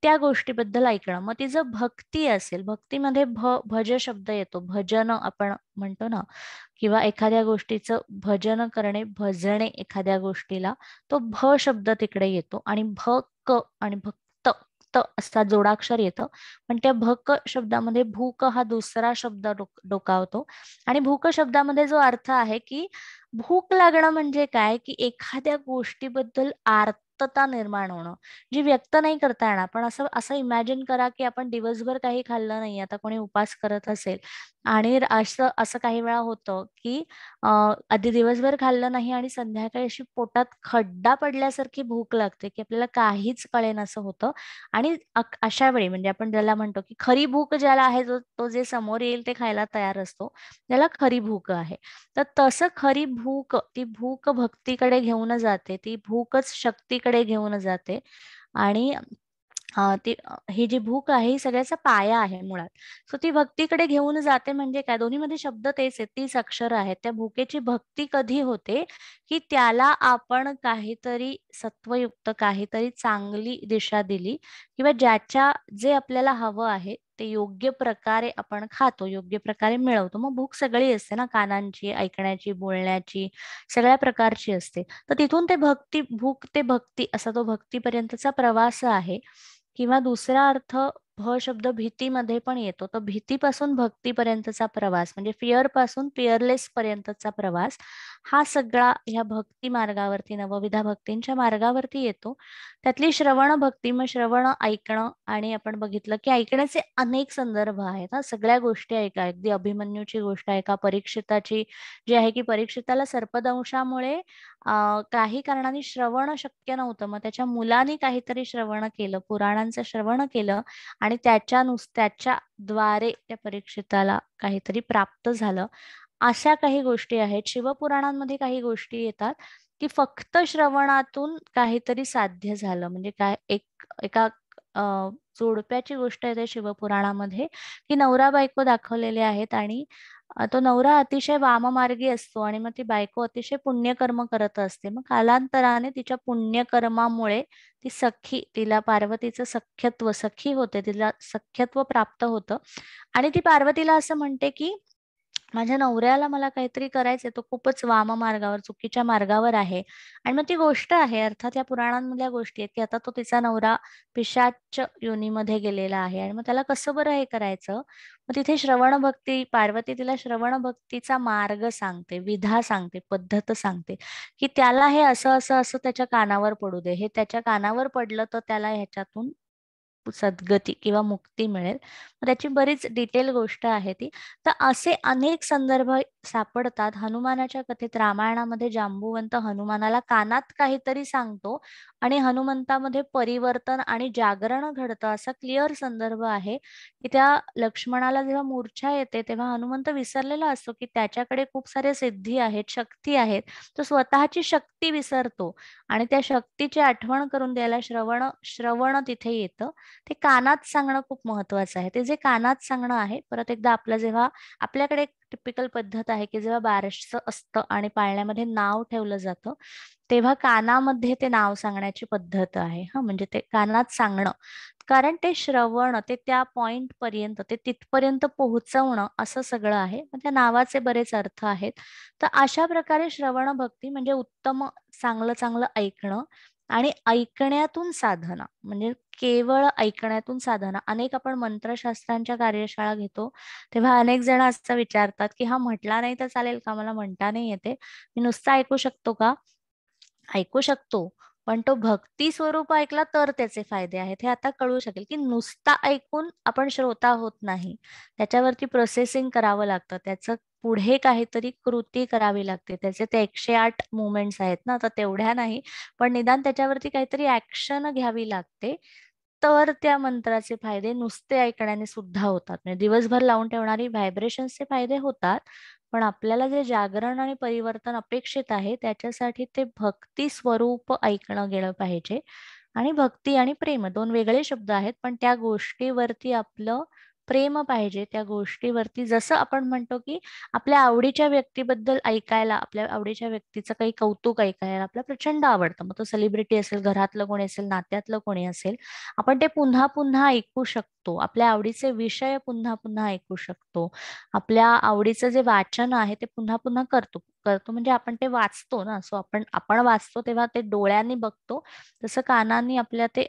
त्या गोष्टीबद्दल ऐकणं. मग ती जर भक्ती असेल, भक्तीमध्ये भज शब्द येतो, भजन आपण म्हणतो ना, किंवा एखाद्या गोष्टीचं भजन करणे, भजणे एखाद्या गोष्टीला, तो भ शब्द तिकडे येतो आणि क आणि भक्त त असा जोडाक्षर येतं. पण त्या भक शब्दामध्ये भूक हा दुसरा शब्द डोकावतो. आणि भूक शब्दामध्ये जो अर्थ आहे की भूक लागणं म्हणजे काय, की एखाद्या गोष्टीबद्दल आर्तता निर्माण होणं, जी व्यक्त नाही करता येणार. पण असं असं इमॅजिन करा की आपण दिवसभर काही खाल्लं नाही, आता कोणी उपास करत असेल आणि असं असं काही वेळा होतं की आधी दिवसभर खाल्लं नाही आणि संध्याकाळी अशी पोटात खड्डा पडल्यासारखी भूक लागते की आपल्याला काहीच कळेन असं होतं. आणि अशा वेळी म्हणजे आपण ज्याला म्हणतो की खरी भूक ज्याला आहे, तो जे समोर येईल ते खायला तयार असतो, त्याला खरी भूक आहे. तर तसं खरी भूक, ती भूक भक्तीकडे घेऊन जाते, ती भूकच शक्तीकडे घेऊन जाते. आणि ही जी भूक आहे ही सगळ्याचा पाया आहे मुळात. सो ती भक्तीकडे घेऊन जाते म्हणजे काय, दोन्हीमध्ये शब्द तेच आहेत, 30 अक्षरं आहेत. त्या भूकेची भक्ती कधी होते, की त्याला आपण काहीतरी सत्वयुक्त, काहीतरी चांगली दिशा दिली, किंवा जे आपल्याला हवं आहे ते योग्य प्रकारे आपण खातो, योग्य प्रकारे मिळवतो. मग भूक सगळी असते ना, कानांची, ऐकण्याची, बोलण्याची, सगळ्या प्रकारची असते. तर तिथून ते भूक ते भक्ती असा तो भक्तीपर्यंतचा प्रवास आहे. किंवा दुसरा अर्थ भ शब्द भीतीमध्ये पण येतो. तर भीतीपासून भक्तीपर्यंतचा प्रवास म्हणजे फिअर पासून फिअरलेस पर्यंतचा प्रवास, हा सगळा ह्या भक्ती मार्गावरती, नवविधा भक्तींच्या मार्गावरती येतो. त्यातली श्रवण भक्ती, मग श्रवण ऐकणं. आणि आपण बघितलं की ऐकण्याचे अनेक संदर्भ आहेत. हा सगळ्या गोष्टी ऐका, अगदी अभिमन्यूची गोष्ट ऐका, परीक्षिताची जी आहे की परीक्षिताला सर्पदंशामुळे काही कारणाने श्रवण शक्य नव्हतं. मग त्याच्या मुलाने काहीतरी श्रवण केलं, पुराणांचं श्रवण केलं, आणि त्याच्याद्वारे त्या परीक्षिताला काहीतरी प्राप्त झालं. अशा काही गोष्टी आहेत. शिवपुराणांमध्ये काही गोष्टी येतात की फक्त श्रवणातून काहीतरी साध्य झालं. म्हणजे काय, एका जोडप्याची गोष्ट येते शिवपुराणामध्ये, की नवरा बायको दाखवलेले आहेत. आणि तो नवरा अतिशय वाममार्गी असतो आणि मग ती बायको अतिशय पुण्यकर्म करत असते. मग कालांतराने तिच्या पुण्यकर्मामुळे तिला पार्वतीचं सखी होते, तिला सख्यत्व प्राप्त होतं. आणि ती पार्वतीला असं म्हणते की माझ्या नवऱ्याला मला काहीतरी करायचंय, तो खूपच वाम मार्गावर, चुकीच्या मार्गावर आहे. आणि मग ती गोष्ट आहे, अर्थात या पुराणांमधल्या गोष्टी आहेत, की आता तो तिचा नवरा पिशाच योनीमध्ये गेलेला आहे आणि मग त्याला कसं बरं हे करायचं. मग तिथे श्रवण भक्ती, पार्वती तिला श्रवण भक्तीचा मार्ग सांगते, विधा सांगते, पद्धत सांगते, की त्याला हे असं असं असं त्याच्या कानावर पडू दे, हे त्याच्या कानावर पडलं तर त्याला ह्याच्यातून सद्गती किंवा मुक्ती मिळेल. त्याची बरीच डिटेल गोष्ट आहे ती. तर असे अनेक संदर्भ सापडतात. हनुमानाच्या कथेत, रामायणामध्ये जांबुवंत हनुमानाला कानात काहीतरी सांगतो आणि हनुमंतामध्ये परिवर्तन आणि जागरण घडतं, असा क्लिअर संदर्भ आहे. की त्या लक्ष्मणाला जेव्हा मूर्छा येते तेव्हा हनुमंत विसरलेला असतो की त्याच्याकडे खूप सारे सिद्धी आहेत, शक्ती आहेत. तो स्वतःची शक्ती विसरतो आणि त्या शक्तीची आठवण करून द्यायला श्रवण तिथे येतं. ते कानात सांगणं खूप महत्वाचं आहे. ते जे कानात सांगणं आहे, परत एकदा जेव्हा आपल्याकडे एक टिपिकल पद्धत आहे की जेव्हा बारसं असतं आणि पाळण्यामध्ये नाव ठेवलं जातं, तेव्हा कानामध्ये ते नाव सांगण्याची पद्धत आहे. हा, म्हणजे ते कानात सांगणं, कारण ते श्रवण, ते त्या पॉइंट पर्यंत, ते तिथपर्यंत पोहोचवणं, असं सगळं आहे. पण त्या नावाचे बरेच अर्थ आहेत. तर अशा प्रकारे श्रवण भक्ती म्हणजे उत्तम, चांगलं चांगलं ऐकणं. आणि ऐकण्यातून साधना म्हणजे केवळ ऐकण्यातून साधना. अनेक आपण मंत्रशास्त्रांच्या कार्यशाळा घेतो, तेव्हा अनेक जण असं विचारतात की हा म्हटला नाही तर चालेल का, मला म्हणता नाही येते, मी नुसतं ऐकू शकतो का. ऐकू शकतो, पण तो भक्ती स्वरूप ऐकला तर त्याचे फायदे आहेत, हे आता कळू शकेल. की नुसता ऐकून आपण श्रोता होत नाही, त्याच्यावरती प्रोसेसिंग करावं लागतं, त्याचं पुढे काहीतरी कृती करावी लागते. त्याचे ते 108 मुवमेंट्स आहेत ना, तर तेवढ्या नाही, पण निदान त्याच्यावरती काहीतरी ऍक्शन घ्यावी लागते. तर त्या मंत्राचे फायदे नुसते ऐकण्याने सुद्धा होतात. म्हणजे दिवसभर लावून ठेवणारी व्हायब्रेशन्सचे फायदे होतात, पण आपल्याला जे जागरण आणि परिवर्तन अपेक्षित आहे त्याच्यासाठी ते भक्ती स्वरूप ऐकणं गेलं पाहिजे. आणि भक्ती आणि प्रेम 2 वेगळे शब्द आहेत, पण त्या गोष्टीवरती आपलं प्रेम पाहिजे. त्या गोष्टीवरती जसं आपण म्हणतो, की आपल्या आवडीच्या व्यक्तीबद्दल ऐकायला, आपल्या आवडीच्या व्यक्तीचं काही कौतुक ऐकायला आपल्याला प्रचंड आवडतं. मग तो सेलिब्रिटी असेल, घरातलं कोणी असेल, नात्यातलं कोणी असेल. आपण ते पुन्हा पुन्हा ऐकू शकतो. आपल्या आवडीचे विषय पुन्हा पुन्हा ऐकू शकतो. आपल्या आवडीचं जे वाचन आहे ते पुन्हा पुन्हा करतो. करतो म्हणजे आपण ते वाचतो ना. सो आपण वाचतो तेव्हा ते डोळ्यांनी बघतो. तसं कानांनी आपल्या ते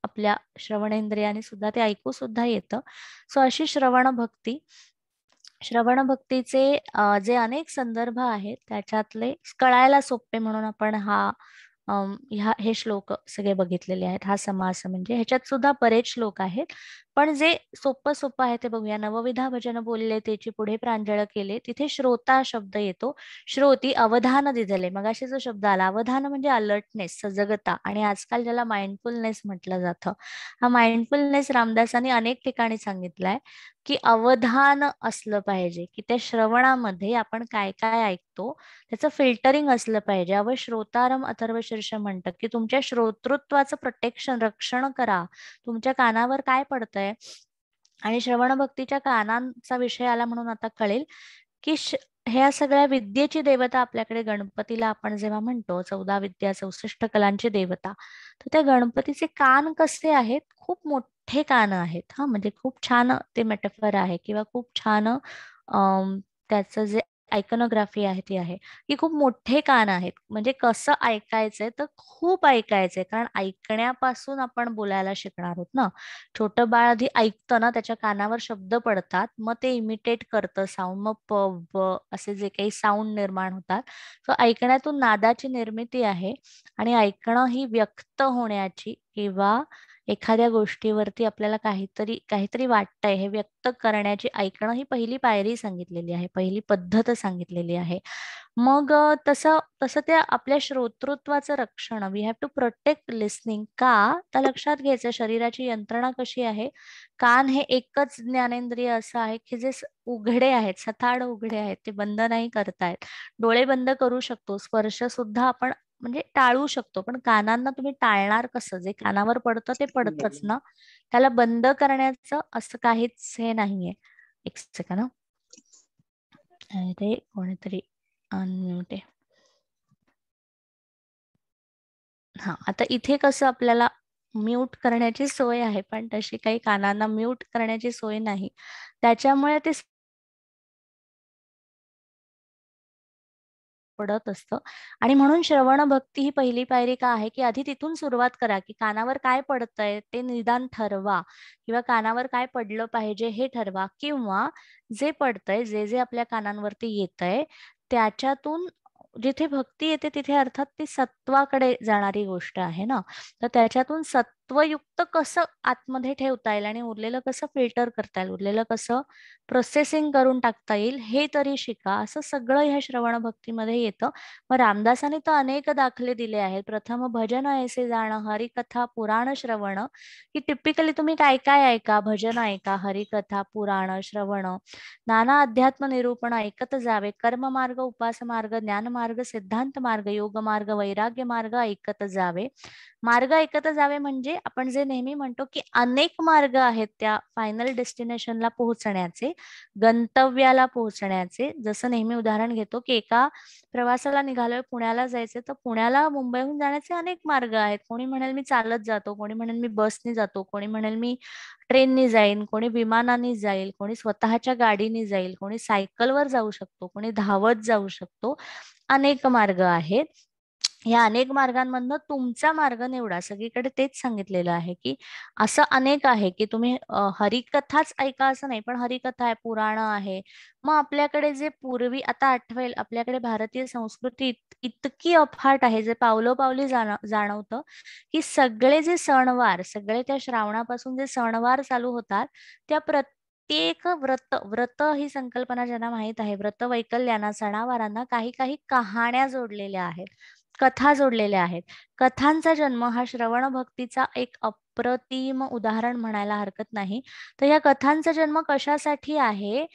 आपल्या श्रवणेंद्रियाने सुद्धा ते ऐकू सुद्धा येतं. सो अशी श्रवण भक्ती. श्रवण भक्तीचे जे अनेक संदर्भ आहेत त्याच्यातले कळायला सोपे म्हणून आपण हे श्लोक सगळे बघितलेले आहेत. हा समास म्हणजे ह्याच्यात सुद्धा बरेच श्लोक आहेत, पण जे सोपं सोपं आहे ते बघूया. नवविधा भजन बोलले त्याची पुढे प्रांजळ केले, तिथे श्रोता शब्द येतो. श्रोती अवधान दिधले. मगाशी जो शब्द आला अवधान म्हणजे अलर्टनेस, सजगता, आणि आजकाल ज्याला माइंडफुलनेस म्हटलं जातं. हा माइंडफुलनेस रामदासांनी अनेक ठिकाणी सांगितलाय, की अवधान असलं पाहिजे, की त्या श्रवणामध्ये आपण काय काय ऐकतो त्याचं फिल्टरिंग असलं पाहिजे. श्रोतारम अथर्व शीर्ष म्हणतं, की तुमच्या श्रोतृत्वाचं प्रोटेक्शन, रक्षण करा. तुमच्या कानावर काय पडतंय. आणि श्रवण भक्तीच्या कानांचा विषय आला म्हणून आता कळेल, की ह्या सगळ्या विद्येची देवता आपल्याकडे गणपतीला आपण जेव्हा म्हणतो 14 विद्या 64 कलांची देवता, तर त्या गणपतीचे कान कसे आहेत, खूप मोठे कान आहेत. हा म्हणजे खूप छान ते मेटाफर आहे किंवा खूप छान त्याचं जे आयकॉनोग्राफी आहे ती आहे, की खूप मोठे कान आहेत. म्हणजे कसं ऐकायचंय तर खूप ऐकायचंय, कारण ऐकण्यापासून आपण बोलायला शिकणार आहोत ना. छोटं बाळ आधी ऐकतं ना, त्याच्या कानावर शब्द पडतात, मग ते इमिटेट करतं साऊंड, मग प व असे जे काही साऊंड निर्माण होतात. तर ऐकण्यातून नादाची निर्मिती आहे, आणि ऐकणं ही व्यक्त होण्याची किंवा एखाद्या गोष्टीवरती आपल्याला काहीतरी काहीतरी वाटतंय हे व्यक्त करण्याची, ऐकणं ही पहिली पायरी सांगितलेली आहे, पहिली पद्धत सांगितलेली आहे. मग तसं तसं त्या आपल्या श्रोतृत्वाचं रक्षण, we have to protect listening. का तर लक्षात घ्यायचं शरीराची यंत्रणा कशी आहे. कान हे एकच ज्ञानेंद्रिय असं आहे की जे उघडे आहेत, सथाड उघडे आहेत, ते बंद नाही करतायत. डोळे बंद करू शकतो, स्पर्श सुद्धा आपण म्हणजे टाळू शकतो, पण कानांना तुम्ही टाळणार कसं. जे कानावर पडतं ते पडतच ना, त्याला बंद करण्याचं असं काहीच हे नाहीये. एक सेकंड. अरे कोणीतरी अनम्यूट आहे. हा, आता इथे कसं आपल्याला म्यूट करण्याची सोय आहे, पण तशी काही कानांना म्यूट करण्याची सोय नाही. त्याच्यामुळे ते पडत असतं. आणि म्हणून श्रवण भक्ती ही पहिली पायरी का आहे, की आधी तिथून सुरुवात करा, की कानावर काय पडतंय ते निदान ठरवा, किंवा कानावर काय पडलं पाहिजे हे ठरवा, किंवा जे पडतंय, जे जे आपल्या कानांवरती येतंय त्याच्यातून जिथे भक्ती येते तिथे अर्थात ती सत्वाकडे जाणारी गोष्ट आहे ना. तर त्याच्यातून सत्वयुक्त कसं आतमध्ये ठेवता येईल आणि उरलेलं कसं फिल्टर करता येईल, उरलेलं कसं प्रोसेसिंग करून टाकता येईल हे तरी शिका. असं सगळं ह्या श्रवण भक्तीमध्ये येतं. मग रामदासांनी तर अनेक दाखले दिले आहेत. प्रथम भजन ऐसे जाणं, हरिकथा पुराण श्रवण, की टिपिकली तुम्ही काय काय ऐका, भजन ऐका, हरिकथा पुराण श्रवण, नाना अध्यात्म निरूपण ऐकत जावे, कर्म मार्ग, उपास मार्ग, ज्ञान मार्ग, सिद्धांत मार्ग, योग मार्ग, वैराग्य मार्ग ऐकत जावे. मार्ग ऐकत जावे म्हणजे आपण जे नेहमी म्हणतो, की अनेक मार्ग आहेत त्या फायनल डेस्टिनेशनला पोहोचण्याचे, गंतव्याला पोहोचण्याचे. जसं नेहमी उदाहरण घेतो, की एका प्रवासाला निघालोय, पुण्याला जायचे, तर पुण्याला मुंबईहून जाण्याचे अनेक मार्ग आहेत. कोणी म्हणेल मी चालत जातो, कोणी म्हणेल मी बसनी जातो, कोणी म्हणेल मी ट्रेननी जाईन, कोणी विमानाने जाईल, कोणी स्वतःच्या गाडीने जाईल, कोणी सायकलवर जाऊ शकतो, कोणी धावत जाऊ शकतो. अनेक मार्ग आहेत. या अनेक मार्गांमधनं तुमचा मार्ग निवडा. सगळीकडे तेच सांगितलेलं आहे, की असं अनेक आहे, की तुम्ही हरिकथाच ऐका असं नाही, पण हरिकथा आहे, पुराण आहे. मग आपल्याकडे जे पूर्वी, आता आठवेल, आपल्याकडे भारतीय संस्कृती इतकी अफाट आहे, जे पावलोपावली जाणवतं, की सगळे जे सणवार, सगळे त्या श्रावणापासून जे सणवार चालू होतात, त्या प्रत्येक व्रत ही संकल्पना ज्यांना माहित आहे, व्रत वैकल्याना, सणावारांना काही काही कहाण्या जोडलेल्या आहेत, कथा जोडलेल्या आहेत. कथांचा जन्म हा श्रवण भक्तीचा एक अप्रतिम उदाहरण म्हणायला हरकत नाही. तर या कथांचा जन्म कशासाठी आहे,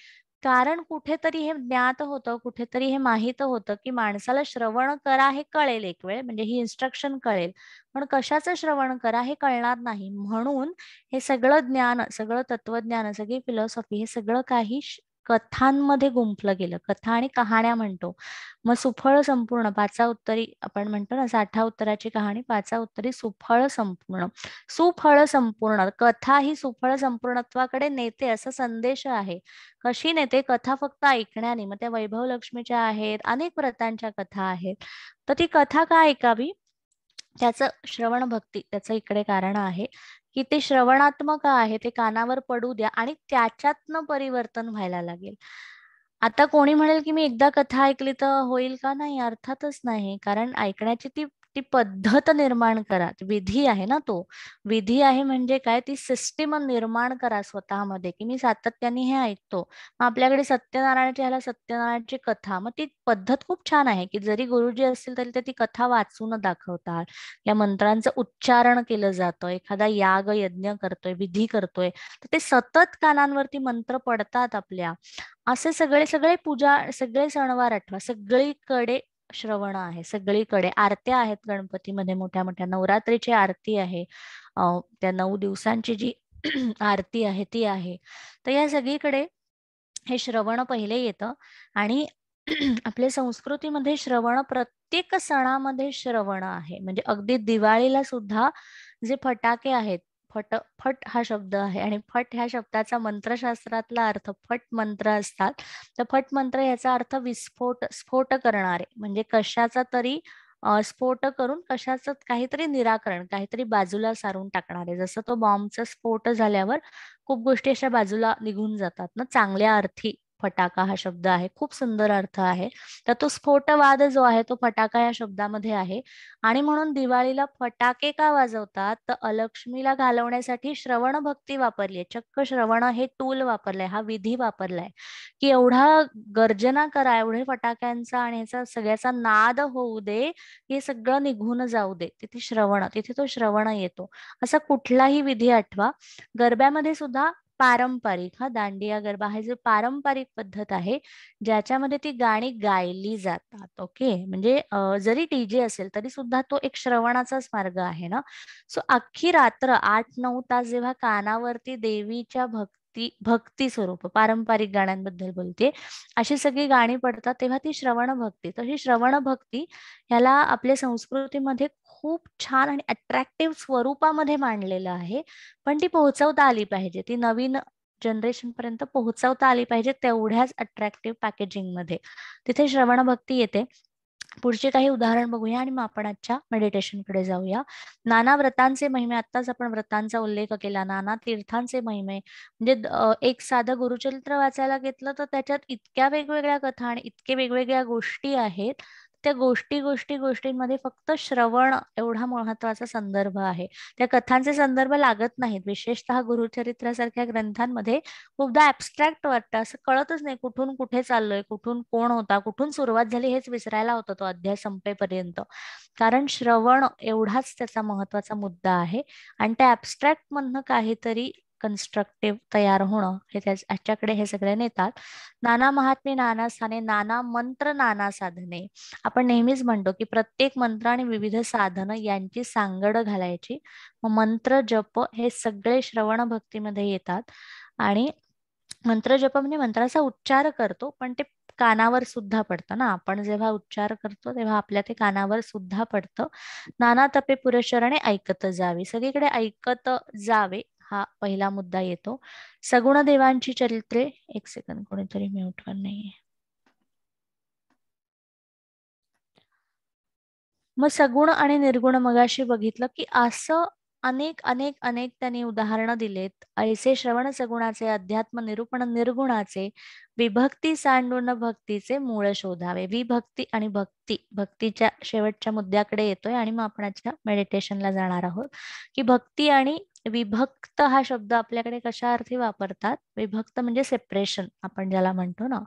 कारण कुठेतरी हे ज्ञात होतं, कुठेतरी हे माहित होतं, की माणसाला श्रवण करा हे कळेल एक वेळ, म्हणजे ही इन्स्ट्रक्शन कळेल, पण कशाचं श्रवण करा हे कळणार नाही. म्हणून हे सगळं ज्ञान, सगळं तत्वज्ञान, सगळी फिलॉसॉफी, हे सगळं काही कथांमध्ये गुंफलं गेलं. कथा आणि कहाण्या म्हणतो. मग सुफळ संपूर्ण, पाचा उत्तरी आपण म्हणतो ना, 60 उत्तराची कहाणी, पाचा उत्तरी सुफळ संपूर्ण. सुफळ संपूर्ण कथा ही सुफळ संपूर्णत्वाकडे नेते, असा संदेश आहे. कशी नेते? कथा फक्त ऐकण्याने. मग त्या वैभव लक्ष्मीच्या आहेत, अनेक व्रतांच्या कथा आहेत. तर ती कथा का ऐकावी? त्याचं श्रवण भक्ती, त्याचं इकडे कारण आहे की ते श्रवणात्मक आहे, ते कानावर पडू द्या आणि त्याच्यातनं परिवर्तन व्हायला लागेल. आता कोणी म्हणेल की मी एकदा कथा ऐकली तर होईल का? नाही, अर्थातच नाही. कारण ऐकण्याची ती ती पद्धत निर्माण करा. विधी आहे ना तो. विधी आहे म्हणजे काय? ती सिस्टीम निर्माण करा स्वतःमध्ये, की मी सातत्याने हे ऐकतो. मग आपल्याकडे सत्यनारायणाची, ह्याला सत्यनारायणाची कथा, मग ती पद्धत खूप छान आहे, की जरी गुरुजी असतील तरी ते ती कथा वाचून दाखवतात. या मंत्रांचं उच्चारण केलं जातं, एखादा याग यज्ञ करतोय, विधी करतोय, तर ते सतत कानांवरती मंत्र पडतात आपल्या. असे सगळे सगळे पूजा, सगळे सणवार आठवा, सगळीकडे श्रवण आहे. सगळीकडे आरत्या आहेत गणपतीमध्ये, मोठ्या मोठ्या नवरात्रीची आरती आहे. त्या 9 दिवसांची जी आरती आहे ती आहे. तर या सगळीकडे हे श्रवण पहिले येतं. आणि आपल्या संस्कृतीमध्ये श्रवण, प्रत्येक सणामध्ये श्रवण आहे. म्हणजे अगदी दिवाळीला सुद्धा जे फटाके आहेत, फट फट हा शब्द आहे, आणि फट ह्या शब्दाचा मंत्रशास्त्रातला अर्थ, फट मंत्र असतात. तर फट मंत्र याचा अर्थ विस्फोट, स्फोट करणारे, म्हणजे कशाचा तरी स्फोट करून कशाचं काहीतरी निराकरण, काहीतरी बाजूला सारून टाकणारे. जसं तो बॉम्बचा स्फोट झाल्यावर खूप गोष्टी अशा बाजूला निघून जातात ना, चांगल्या अर्थी फटाका हा शब्द आहे, खूप सुंदर अर्थ आहे. तर तो स्फोटवाद जो आहे तो फटाका या शब्दामध्ये आहे. आणि म्हणून दिवाळीला फटाके का वाजवतात? तर अलक्ष्मीला घालवण्यासाठी श्रवण भक्ती वापरली आहे. चक्क श्रवण हे टूल वापरलंय, हा विधी वापरलाय, की एवढा गर्जना करा, एवढे फटाक्यांचा आणि ह्याचा सगळ्याचा नाद होऊ दे, हे सगळं निघून जाऊ दे. तिथे श्रवण, तिथे तो श्रवण येतो. असा कुठलाही विधी आठवा. गरब्यामध्ये सुद्धा पारंपरिक, हा दांडिया गरबा हे जे पारंपरिक पद्धत आहे, ज्याच्यामध्ये ती गाणी गायली जातात. ओके, म्हणजे जरी डीजे असेल तरी सुद्धा तो एक श्रवणाचाच मार्ग आहे ना. सो अख्खी रात्र 8-9 तास जेव्हा कानावरती देवीच्या भक्ती स्वरूप पारंपरिक गाण्यांबद्दल बोलते, अशी सगळी गाणी पडतात, तेव्हा ती श्रवण भक्ती. तर ही श्रवण भक्ती ह्याला आपल्या संस्कृतीमध्ये खूप छान आणि अट्रॅक्टिव्ह स्वरूपामध्ये मांडलेलं आहे. पण ती पोहोचवता आली पाहिजे, ती नवीन जनरेशन पर्यंत पोहोचवता आली पाहिजे, तेवढ्याच अट्रॅक्टिव्ह पॅकेजिंग मध्ये. तिथे श्रवण भक्ती येते. पुढचे काही उदाहरण बघूया आणि मग आपण आजच्या मेडिटेशन कडे जाऊया. नाना व्रतांचे महिमे, आत्ताच आपण व्रतांचा उल्लेख केला. नाना तीर्थांचे महिमे, म्हणजे एक साधं गुरुचरित्र वाचायला घेतलं तर त्याच्यात इतक्या वेगवेगळ्या कथा आणि इतके वेगवेगळ्या गोष्टी आहेत. त्या गोष्टींमध्ये फक्त श्रवण एवढा महत्वाचा संदर्भ आहे. त्या कथांचे संदर्भ लागत नाहीत. विशेषतः गुरुचरित्रासारख्या ग्रंथांमध्ये खूपदा ऍबस्ट्रॅक्ट वाटतं, असं कळतच नाही कुठून कुठे चाललोय, कुठून कोण होता, कुठून सुरुवात झाली, हेच विसरायला होतं तो अध्याय संपेपर्यंत. कारण श्रवण एवढाच त्याचा महत्वाचा मुद्दा आहे. आणि त्या ऍबस्ट्रॅक्ट मधनं काहीतरी कन्स्ट्रक्टिव्ह तयार होणं, हे त्याच्याकडे हे सगळे नेतात. नाना महात्मे, नाना स्थाने, नाना मंत्र, नाना साधने. आपण नेहमीच म्हणतो की प्रत्येक मंत्र आणि विविध साधनं यांची सांगड घालायची. मग मंत्र जप हे सगळे श्रवण भक्तीमध्ये येतात. आणि मंत्र जप म्हणजे मंत्राचा उच्चार करतो, पण ते कानावर सुद्धा पडतं ना. आपण जेव्हा उच्चार करतो तेव्हा आपल्या ते कानावर सुद्धा पडतं. नाना तपे पुरशरणे ऐकत जावे, सगळीकडे ऐकत जावे हा पहिला मुद्दा येतो. सगुण देवांची चरित्रे, एक सेकंद, कोणीतरी म्यूटवर नाहीये. मग सगुण आणि निर्गुण मगाशी बघितलं की असं अनेक अनेक अनेक त्यांनी उदाहरणं दिलेत. ऐसे श्रवण सगुणाचे, अध्यात्म निरूपण निर्गुणाचे, विभक्ती सांडून भक्तीचे मूळ शोधावे. विभक्ती आणि भक्ती, भक्तीच्या शेवटच्या मुद्द्याकडे येतोय आणि मग आपण आजच्या मेडिटेशनला जाणार आहोत. की भक्ती आणि विभक्त हा शब्द आपल्याकडे कशा अर्थी वापरतात? विभक्त म्हणजे सेपरेशन आपण ज्याला म्हणतो ना,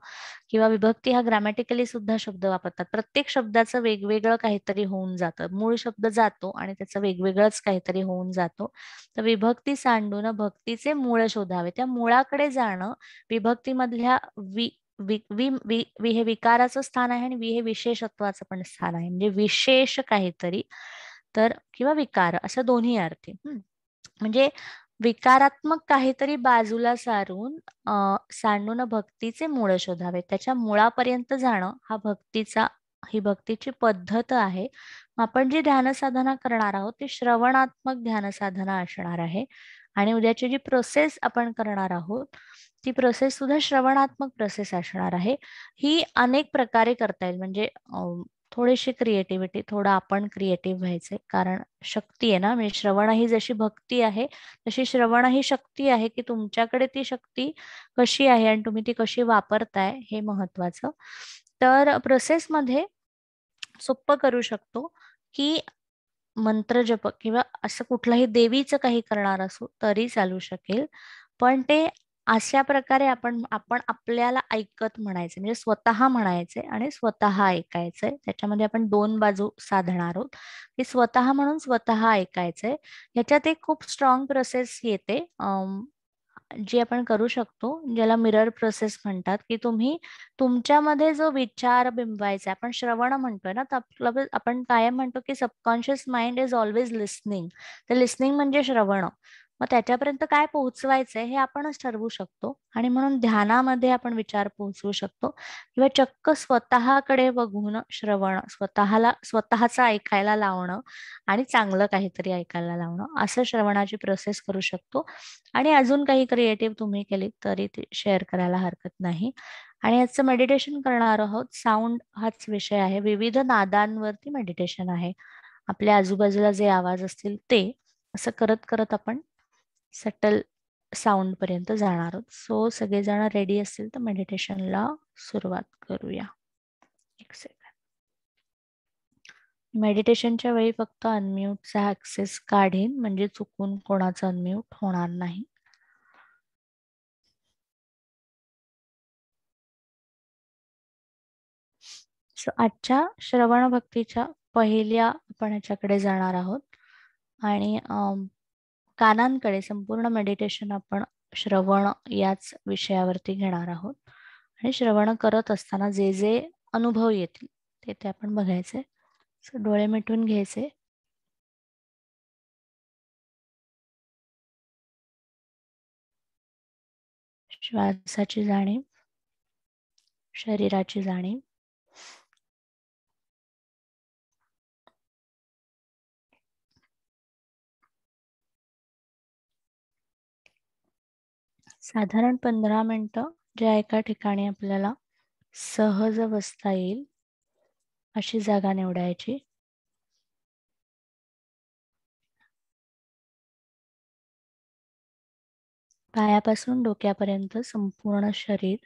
किंवा विभक्ती हा ग्रॅमॅटिकली सुद्धा शब्द वापरतात. प्रत्येक शब्दाचं वेगवेगळं काहीतरी होऊन जातं. मूळ शब्द जातो आणि त्याचं वेगवेगळंच काहीतरी होऊन जातो. तर विभक्ती सांडून भक्तीचे मूळ शोधावे. त्या मुळाकडे जाणं विभक्तीमधल्या वि वि वि वि वि हे विकाराचं स्थान आहे आणि वि हे विशेषत्वाचं पण स्थान आहे. म्हणजे विशेष काहीतरी तर किंवा विकार असं दोन्ही अर्थी. म्हणजे विकारात्मक काहीतरी बाजूला सारून सांडून भक्तीचे मूळ शोधावे. त्याच्या मुळापर्यंत जाणं ही भक्तीची पद्धत आहे. आपण जी ध्यान साधना करणार आहोत ती श्रवणात्मक ध्यान साधना असणार आहे. आणि उद्याची जी प्रोसेस आपण करणार आहोत ती प्रोसेस सुद्धा श्रवणात्मक प्रोसेस असणार आहे. ही अनेक प्रकारे करता येईल. म्हणजे थोडीशी क्रिएटिव्हिटी, थोडं आपण क्रिएटिव्ह व्हायचंय. कारण शक्ती आहे ना, म्हणजे श्रवण ही जशी भक्ती आहे तशी श्रवण ही शक्ती आहे, की तुमच्याकडे ती शक्ती कशी आहे आणि तुम्ही ती कशी वापरताय हे महत्वाचं. तर प्रोसेसमध्ये सोपं करू शकतो की मंत्रजप किंवा असं कुठलंही देवीचं काही करणार असू तरी चालू शकेल. पण ते अशा प्रकारे आपण आपण आपल्याला ऐकत म्हणायचे, म्हणजे स्वतः म्हणायचे आणि स्वतः ऐकायचंय. त्याच्यामध्ये आपण दोन बाजू साधणार आहोत की स्वतः म्हणून स्वतः ऐकायचंय. ह्याच्यात एक खूप स्ट्रॉंग प्रोसेस येते जी आपण करू शकतो, ज्याला मिरर प्रोसेस म्हणतात, की तुम्ही तुमच्यामध्ये जो विचार बिंबवायचा आपण श्रवण म्हणतोय ना, तर आपण कायम म्हणतो की subconscious mind is always listening. तर लिस्निंग म्हणजे श्रवण. मग त्याच्यापर्यंत काय पोहोचवायचंय हे आपणच ठरवू शकतो. आणि म्हणून ध्यानामध्ये आपण विचार पोहोचवू शकतो किंवा चक्क स्वतःकडे बघून श्रवण, स्वतःचं ऐकायला लावणं आणि चांगलं काहीतरी ऐकायला लावणं, असं श्रवणाची प्रोसेस करू शकतो. आणि अजून काही क्रिएटिव्ह तुम्ही केली तरी ते शेअर करायला हरकत नाही. आणि याचं मेडिटेशन करणार आहोत. साऊंड हाच विषय आहे. विविध नादांवरती मेडिटेशन आहे. आपल्या आजूबाजूला जे आवाज असतील ते असं करत करत आपण सटल साऊंड पर्यंत जाणार आहोत. सो सगळेजण रेडी असतील तर मेडिटेशनला सुरुवात करूया. एक सेकंड. मेडिटेशनच्या वेळी फक्त अनम्यूटचा ऍक्सेस काढीन, म्हणजे चुकून कोणाचं अनम्यूट होणार नाही. आजच्या श्रवण भक्तीच्या पहिल्या आपण ह्याच्याकडे जाणार आहोत. आणि कानांकडे संपूर्ण मेडिटेशन आपण श्रवण याच विषयावरती घेणार आहोत. आणि श्रवण करत असताना जे जे अनुभव येतील ते आपण बघायचे. डोळे मिटून घ्यायचे. श्वासाची जाणीव, शरीराची जाणीव, साधारण 15 मिनिटं ज्या एका ठिकाणी आपल्याला सहज बसता येईल अशी जागा निवडायची. पायापासून डोक्यापर्यंत संपूर्ण शरीर.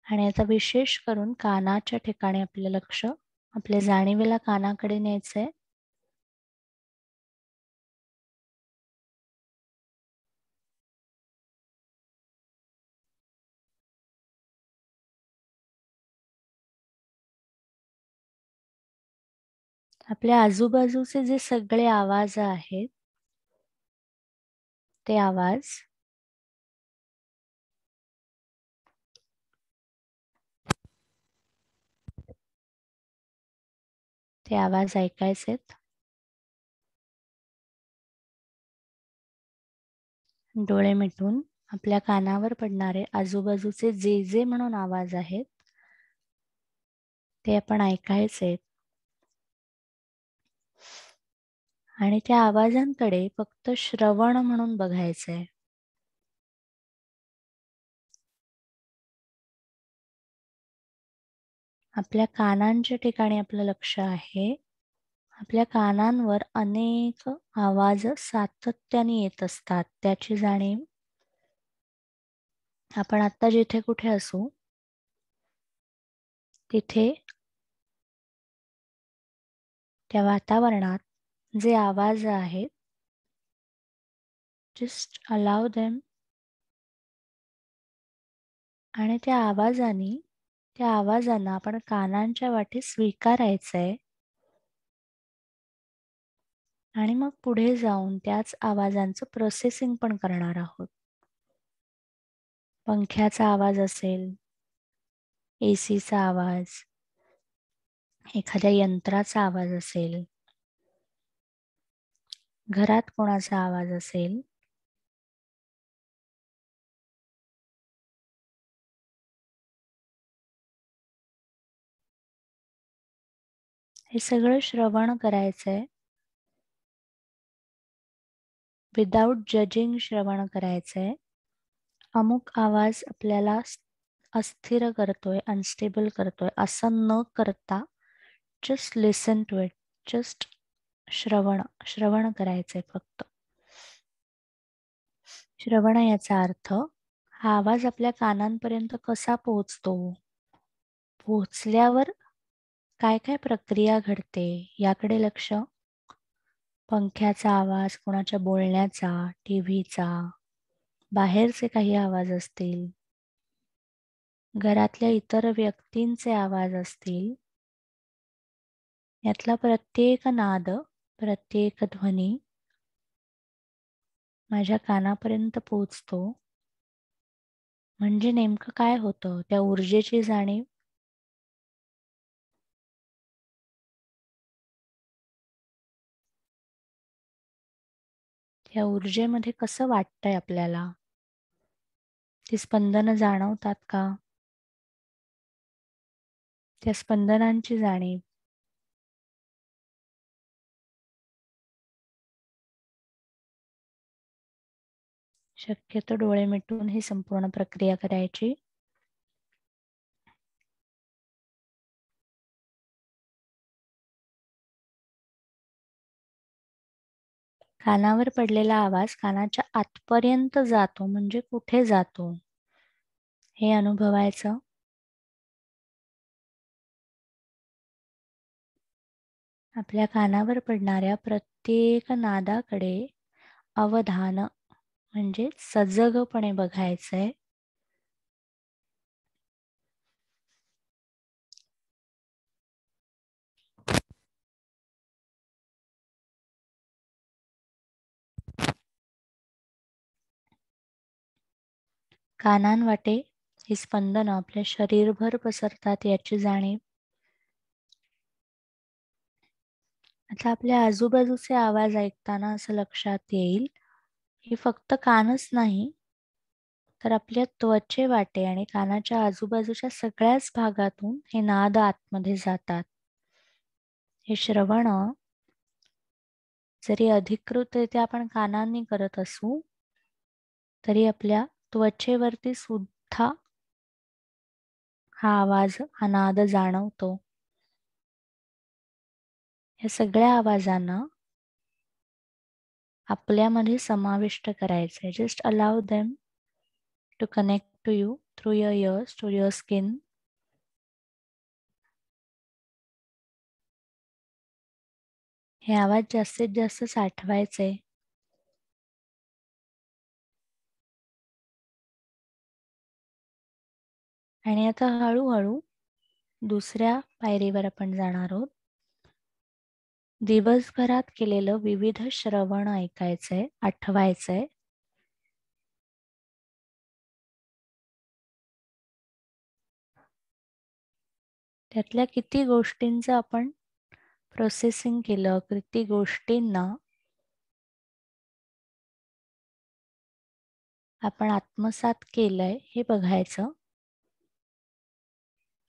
आणि आता विशेष करून कानाच्या ठिकाणी आपले लक्ष, आपल्या जाणीवेला कानाकडे न्यायचंय. आपल्या आजूबाजूचे जे सगळे आवाज आहेत ते आवाज ऐकायचेत. डोळे मिटून आपल्या कानावर पडणारे आजूबाजूचे जे जे म्हणून आवाज आहेत ते आपण ऐकायचे. आणि त्या आवाजांकडे फक्त श्रवण म्हणून बघायचंय. आपल्या कानांच्या ठिकाणी आपलं लक्ष आहे. आपल्या कानांवर अनेक आवाज सातत्याने येत असतात त्याची जाणीव. आपण आता जिथे कुठे असू तिथे त्या वातावरणात जे आवाज आहेत जस्ट अलाव देम. आणि त्या आवाजांना आपण कानांच्या वाटे स्वीकारायचंय. आणि मग पुढे जाऊन त्याच आवाजांचं प्रोसेसिंग पण करणार आहोत. पंख्याचा आवाज असेल, एसीचा आवाज, एखाद्या यंत्राचा आवाज असेल, घरात कोणाचा आवाज असेल, हे सगळं श्रवण करायचंय. विदाउट जजिंग श्रवण करायचंय. अमुक आवाज आपल्याला अस्थिर करतोय, अनस्टेबल करतोय असं न करता just listen to it. Just श्रवण करायचंय फक्त. श्रवण याचा अर्थ हा आवाज आपल्या कानांपर्यंत कसा पोहोचतो, पोहोचल्यावर काय काय प्रक्रिया घडते याकडे लक्ष. पंख्याचा आवाज, कोणाच्या बोलण्याचा, टीव्हीचा, बाहेरचे काही आवाज असतील, घरातल्या इतर व्यक्तींचे आवाज असतील, यातला प्रत्येक नाद, प्रत्येक ध्वनी माझ्या कानापर्यंत पोहोचतो. म्हणजे नेमकं काय होतं, त्या ऊर्जेची जाणीव. त्या ऊर्जेमध्ये कसं वाटतंय आपल्याला, ती स्पंदनं जाणवतात का, त्या स्पंदनांची जाणीव. शक्यतो डोळे मिटून ही संपूर्ण प्रक्रिया करायची. कानावर पडलेला आवाज कानाच्या आतपर्यंत जातो म्हणजे कुठे जातो हे अनुभवायचं. आपल्या कानावर पडणाऱ्या प्रत्येक नादाकडे अवधान म्हणजे सजगपणे बघायचंय. कानांवाटे ही स्पंदनं आपल्या शरीरभर पसरतात याची जाणीव. आता आपल्या आजूबाजूचे आवाज ऐकताना असं लक्षात येईल ही फक्त कानच नाही तर आपल्या त्वचेवाटे आणि कानाच्या आजूबाजूच्या सगळ्याच भागातून हे नाद आतमध्ये जातात. हे श्रवण जरी अधिकृतरित्या आपण कानांनी करत असू तरी आपल्या त्वचेवरती सुद्धा हा आवाज, हा नाद जाणवतो. या सगळ्या आवाजांना आपल्यामध्ये समाविष्ट करायचंय. Just allow them to connect to you through your ears, to your skin. हे आवाज जास्तीत जास्त साठवायचे. आणि आता हळूहळू दुसऱ्या पायरीवर आपण जाणार आहोत. दिवसभरात केलेलं विविध श्रवण ऐकायचंय, आठवायचंय. त्यातल्या किती गोष्टींचं आपण प्रोसेसिंग केलं, किती गोष्टींना आपण आत्मसात केलंय हे बघायचं.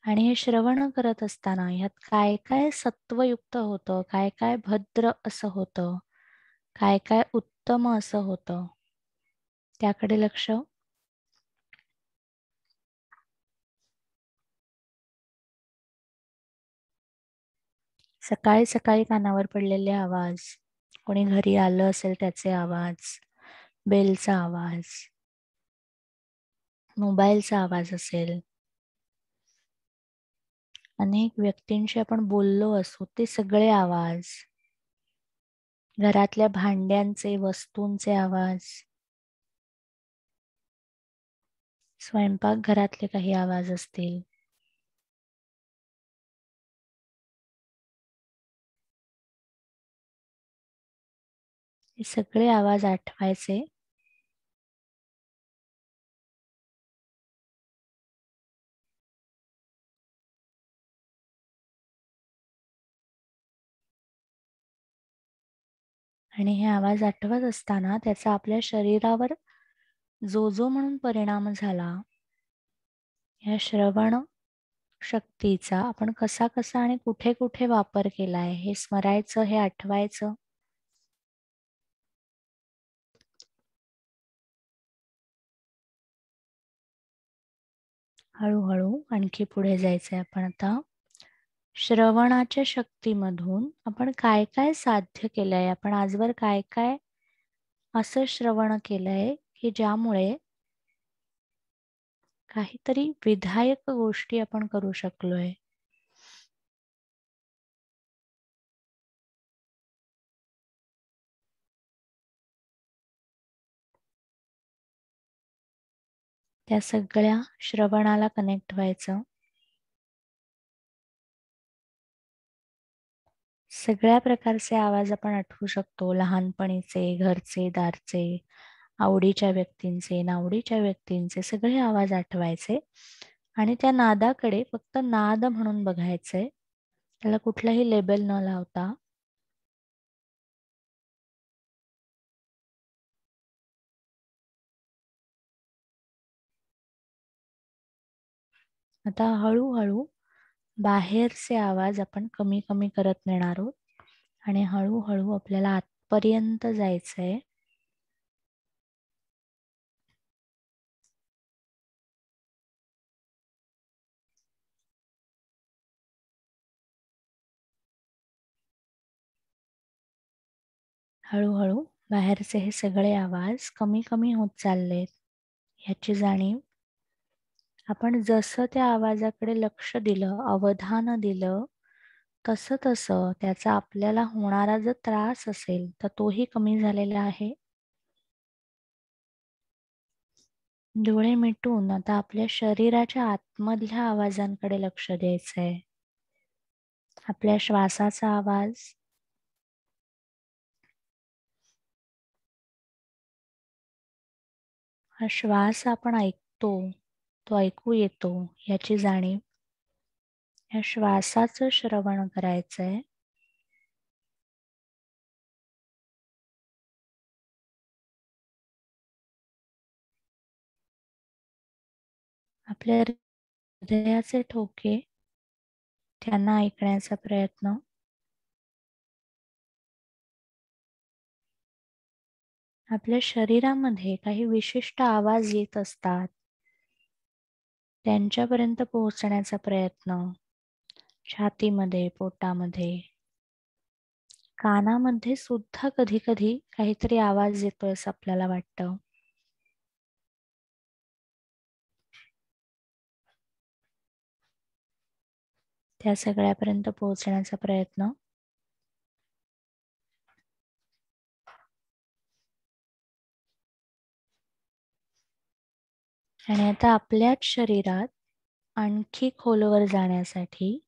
आणि हे श्रवण करत असताना ह्यात काय काय सत्वयुक्त होतं, काय काय भद्र असं होतं, काय काय उत्तम असं होतं त्याकडे लक्ष. सकाळी सकाळी कानावर पडलेले आवाज, कोणी घरी आलं असेल त्याचे आवाज, बेलचा आवाज, मोबाईलचा आवाज असेल, अनेक व्यक्तींशी आपण बोललो असू ते सगळे आवाज, घरातल्या भांड्यांचे, वस्तूंचे आवाज, स्वयंपाक घरातले काही आवाज असतील, हे सगळे आवाज आठवायचे. आणि हे आवाज आठवत असताना त्याचा आपल्या शरीरावर जो जो म्हणून परिणाम झाला, या श्रवण शक्तीचा आपण कसा कसा आणि कुठे कुठे वापर केलाय हे स्मरायचं, हे आठवायचं. हळूहळू आणखी पुढे जायचंय आपण आता. श्रवणाच्या शक्तीमधून आपण काय काय साध्य केलंय, आपण आजवर काय काय असं श्रवण केलंय की ज्यामुळे काहीतरी विधायक गोष्टी आपण करू शकलोय. त्या सगळ्या श्रवणाला कनेक्ट व्हायचं. सगळ्या प्रकारचे आवाज आपण आठवू शकतो, लहानपणीचे, घरचे, दारचे, आवडीच्या व्यक्तींचे, नावडीच्या व्यक्तींचे सगळे आवाज आठवायचे आणि त्या नादाकडे फक्त नाद म्हणून बघायचंय, त्याला कुठलंही लेबल न लावता. आता हळूहळू बाहेरचे आवाज आपण कमी कमी करत नेणार आहोत आणि हळूहळू आपल्याला आतपर्यंत जायचंय. हळूहळू बाहेरचे हे सगळे आवाज कमी कमी होत चाललेत ह्याची जाणीव. आपण जसं त्या आवाजाकडे लक्ष दिलं, अवधान दिलं, तसं तसं त्याचा आपल्याला होणारा जर त्रास असेल तर तोही कमी झालेला आहे. डोळे मिटून आता आपल्या शरीराच्या आतमधल्या आवाजांकडे लक्ष द्यायचंय. आपल्या श्वासाचा आवाज, हा श्वास आपण ऐकतो, तो ऐकू येतो याची जाणीव. या श्वासाचं श्रवण करायचंय. आपल्या हृदयाचे ठोके त्यांना ऐकण्याचा प्रयत्न. आपल्या शरीरामध्ये काही विशिष्ट आवाज येत असतात, त्यांच्यापर्यंत पोहोचण्याचा प्रयत्न. छातीमध्ये, पोटामध्ये, कानामध्ये सुद्धा कधी कधी काहीतरी आवाज येतोय असं आपल्याला वाटतं. त्या सगळ्यापर्यंत पोहोचण्याचा प्रयत्न. आणि आता आपल्याच शरीरात आणखी खोलवर जाण्यासाठी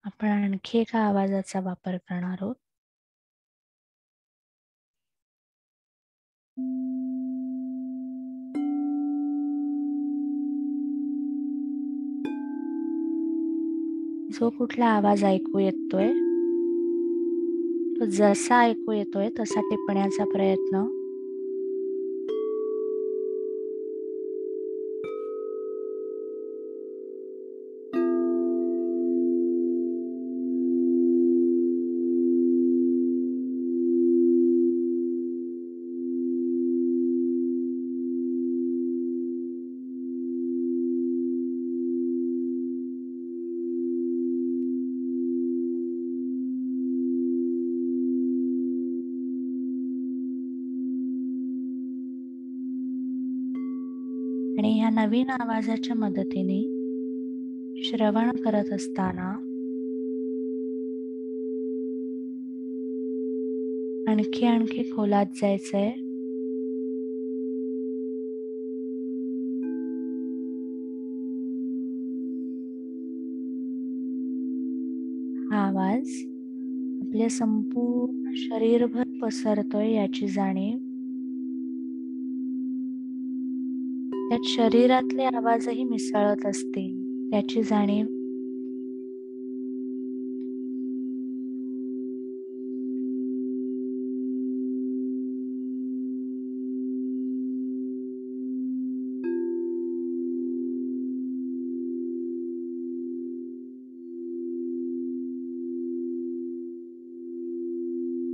आपण आणखी एका आवाजाचा वापर करणार आहोत. जो कुठला आवाज ऐकू येतोय तो जसा ऐकू येतोय तसा टिपण्याचा प्रयत्न. आणि ह्या नवीन आवाजाच्या मदतीने श्रवण करत असताना आणखी खोलात जायचंय. हा आवाज आपल्या संपूर्ण शरीरभर पसरतोय याची जाणीव. त्यात शरीरातले आवाजही मिसळत असतील याची जाणीव.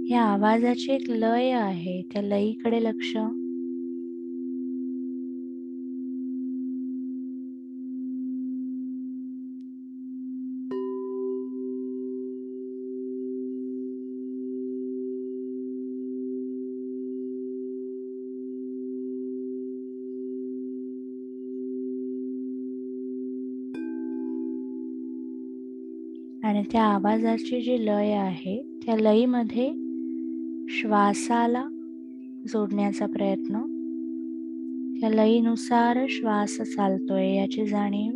या आवाजाची एक लय आहे, त्या लयीकडे लक्ष. आणि त्या आवाजाची जी लय आहे त्या लयीमध्ये श्वासाला जोडण्याचा प्रयत्न. त्या लयीनुसार श्वास चालतोय याची जाणीव.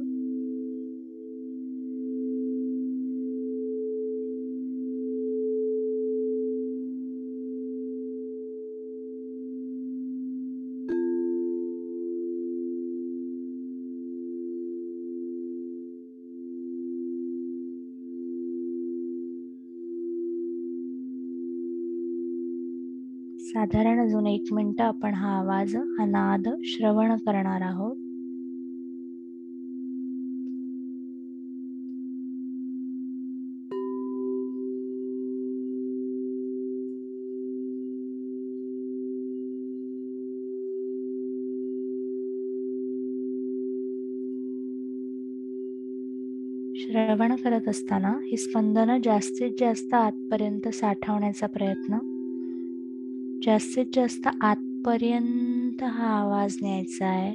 साधारण अजून 1 मिनिट आपण हा आवाज, हा नाद श्रवण करणार आहोत. श्रवण करत असताना ही स्पंदनं जास्तीत जास्त आतपर्यंत साठवण्याचा प्रयत्न. जास्तीत जास्त आतपर्यंत हा आवाज न्यायचा आहे.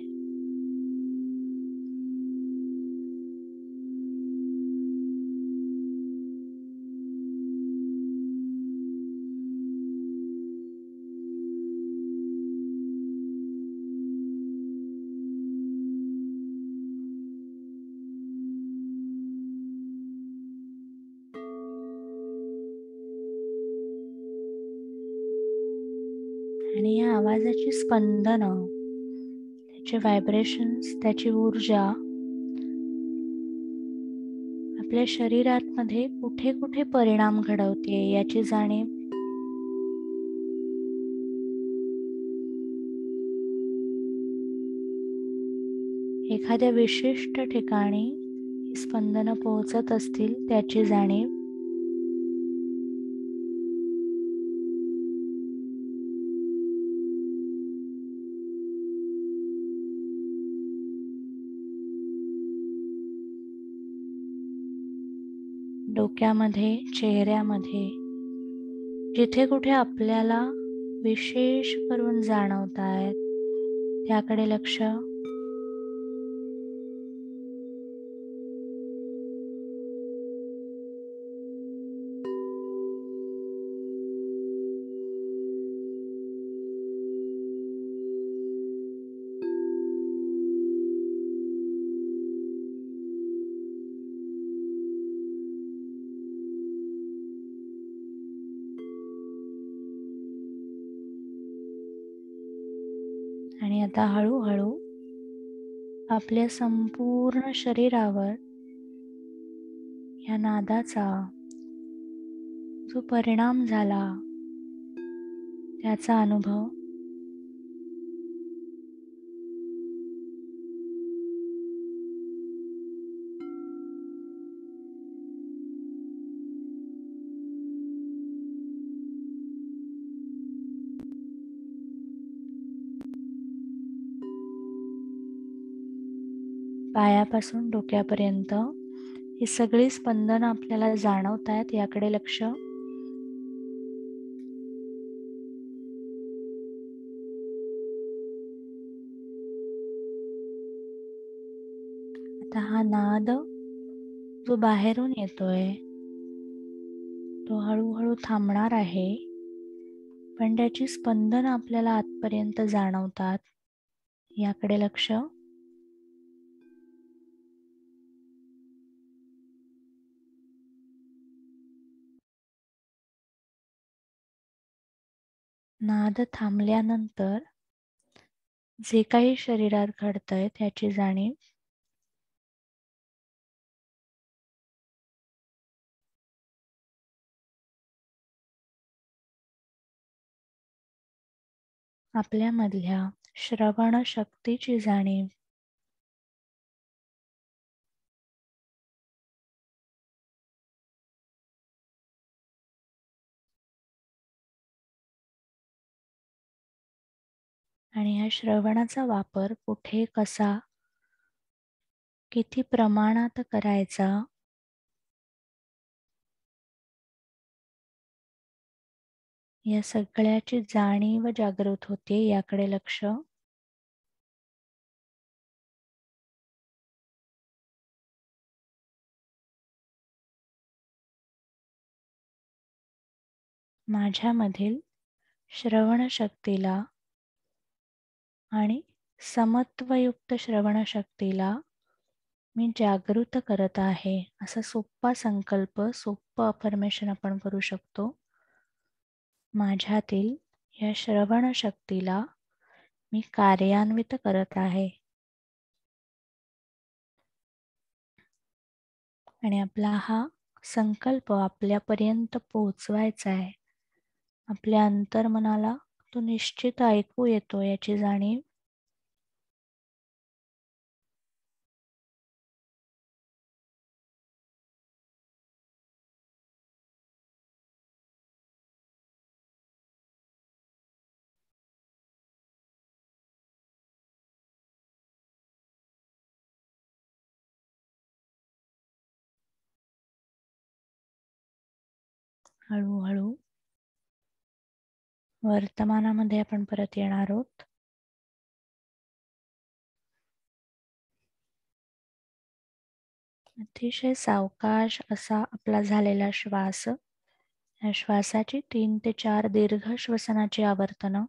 आणि या आवाजाची स्पंदनं, त्याचे व्हायब्रेशन्स, त्याची ऊर्जा आपल्या शरीरामध्ये कुठे कुठे परिणाम घडवते याची जाणीव. एखाद्या विशिष्ट ठिकाणी ही स्पंदनं पोहोचत असतील त्याची जाणीव. डोक्यामध्ये, चेहऱ्यामध्ये जिथे कुठे आपल्याला विशेष करून जाणवत आहेत त्याकडे लक्ष. आणि आता हळूहळू आपल्या संपूर्ण शरीरावर या नादाचा जो परिणाम झाला त्याचा अनुभव. पायापासून डोक्यापर्यंत ही सगळी स्पंदनं आपल्याला जाणवत आहेत याकडे लक्ष. आता हा नाद जो बाहेरून येतोय तो हळूहळू थांबणार आहे. पण त्याची स्पंदन आपल्याला आतपर्यंत जाणवतात, याकडे लक्ष. नाद थांबल्यानंतर जे काही शरीरात घडतंय त्याची जाणीव. आपल्यामधल्या श्रवण शक्तीची जाणीव. आणि या श्रवणाचा वापर कुठे, कसा, किती प्रमाणात करायचा, या सगळ्याची जाणीव जागृत होते, याकडे लक्ष. माझ्यामधील श्रवणशक्तीला आणि समत्वयुक्त श्रवणशक्तीला मी जागृत करत आहे, असा सोपा संकल्प, सोपं अफर्मेशन आपण करू शकतो. माझ्यातील या श्रवणशक्तीला मी कार्यान्वित करत आहे. आणि आपला हा संकल्प आपल्यापर्यंत पोहोचवायचा आहे. आपल्या अंतर्मनाला तो निश्चित ऐकू येतो, याची जाणीव. हळूहळू वर्तमानामध्ये आपण परत येणार आहोत. अतिशय सावकाश असा आपला झालेला श्वास, या श्वासाची 3 ते 4 दीर्घ श्वसनाची आवर्तनं.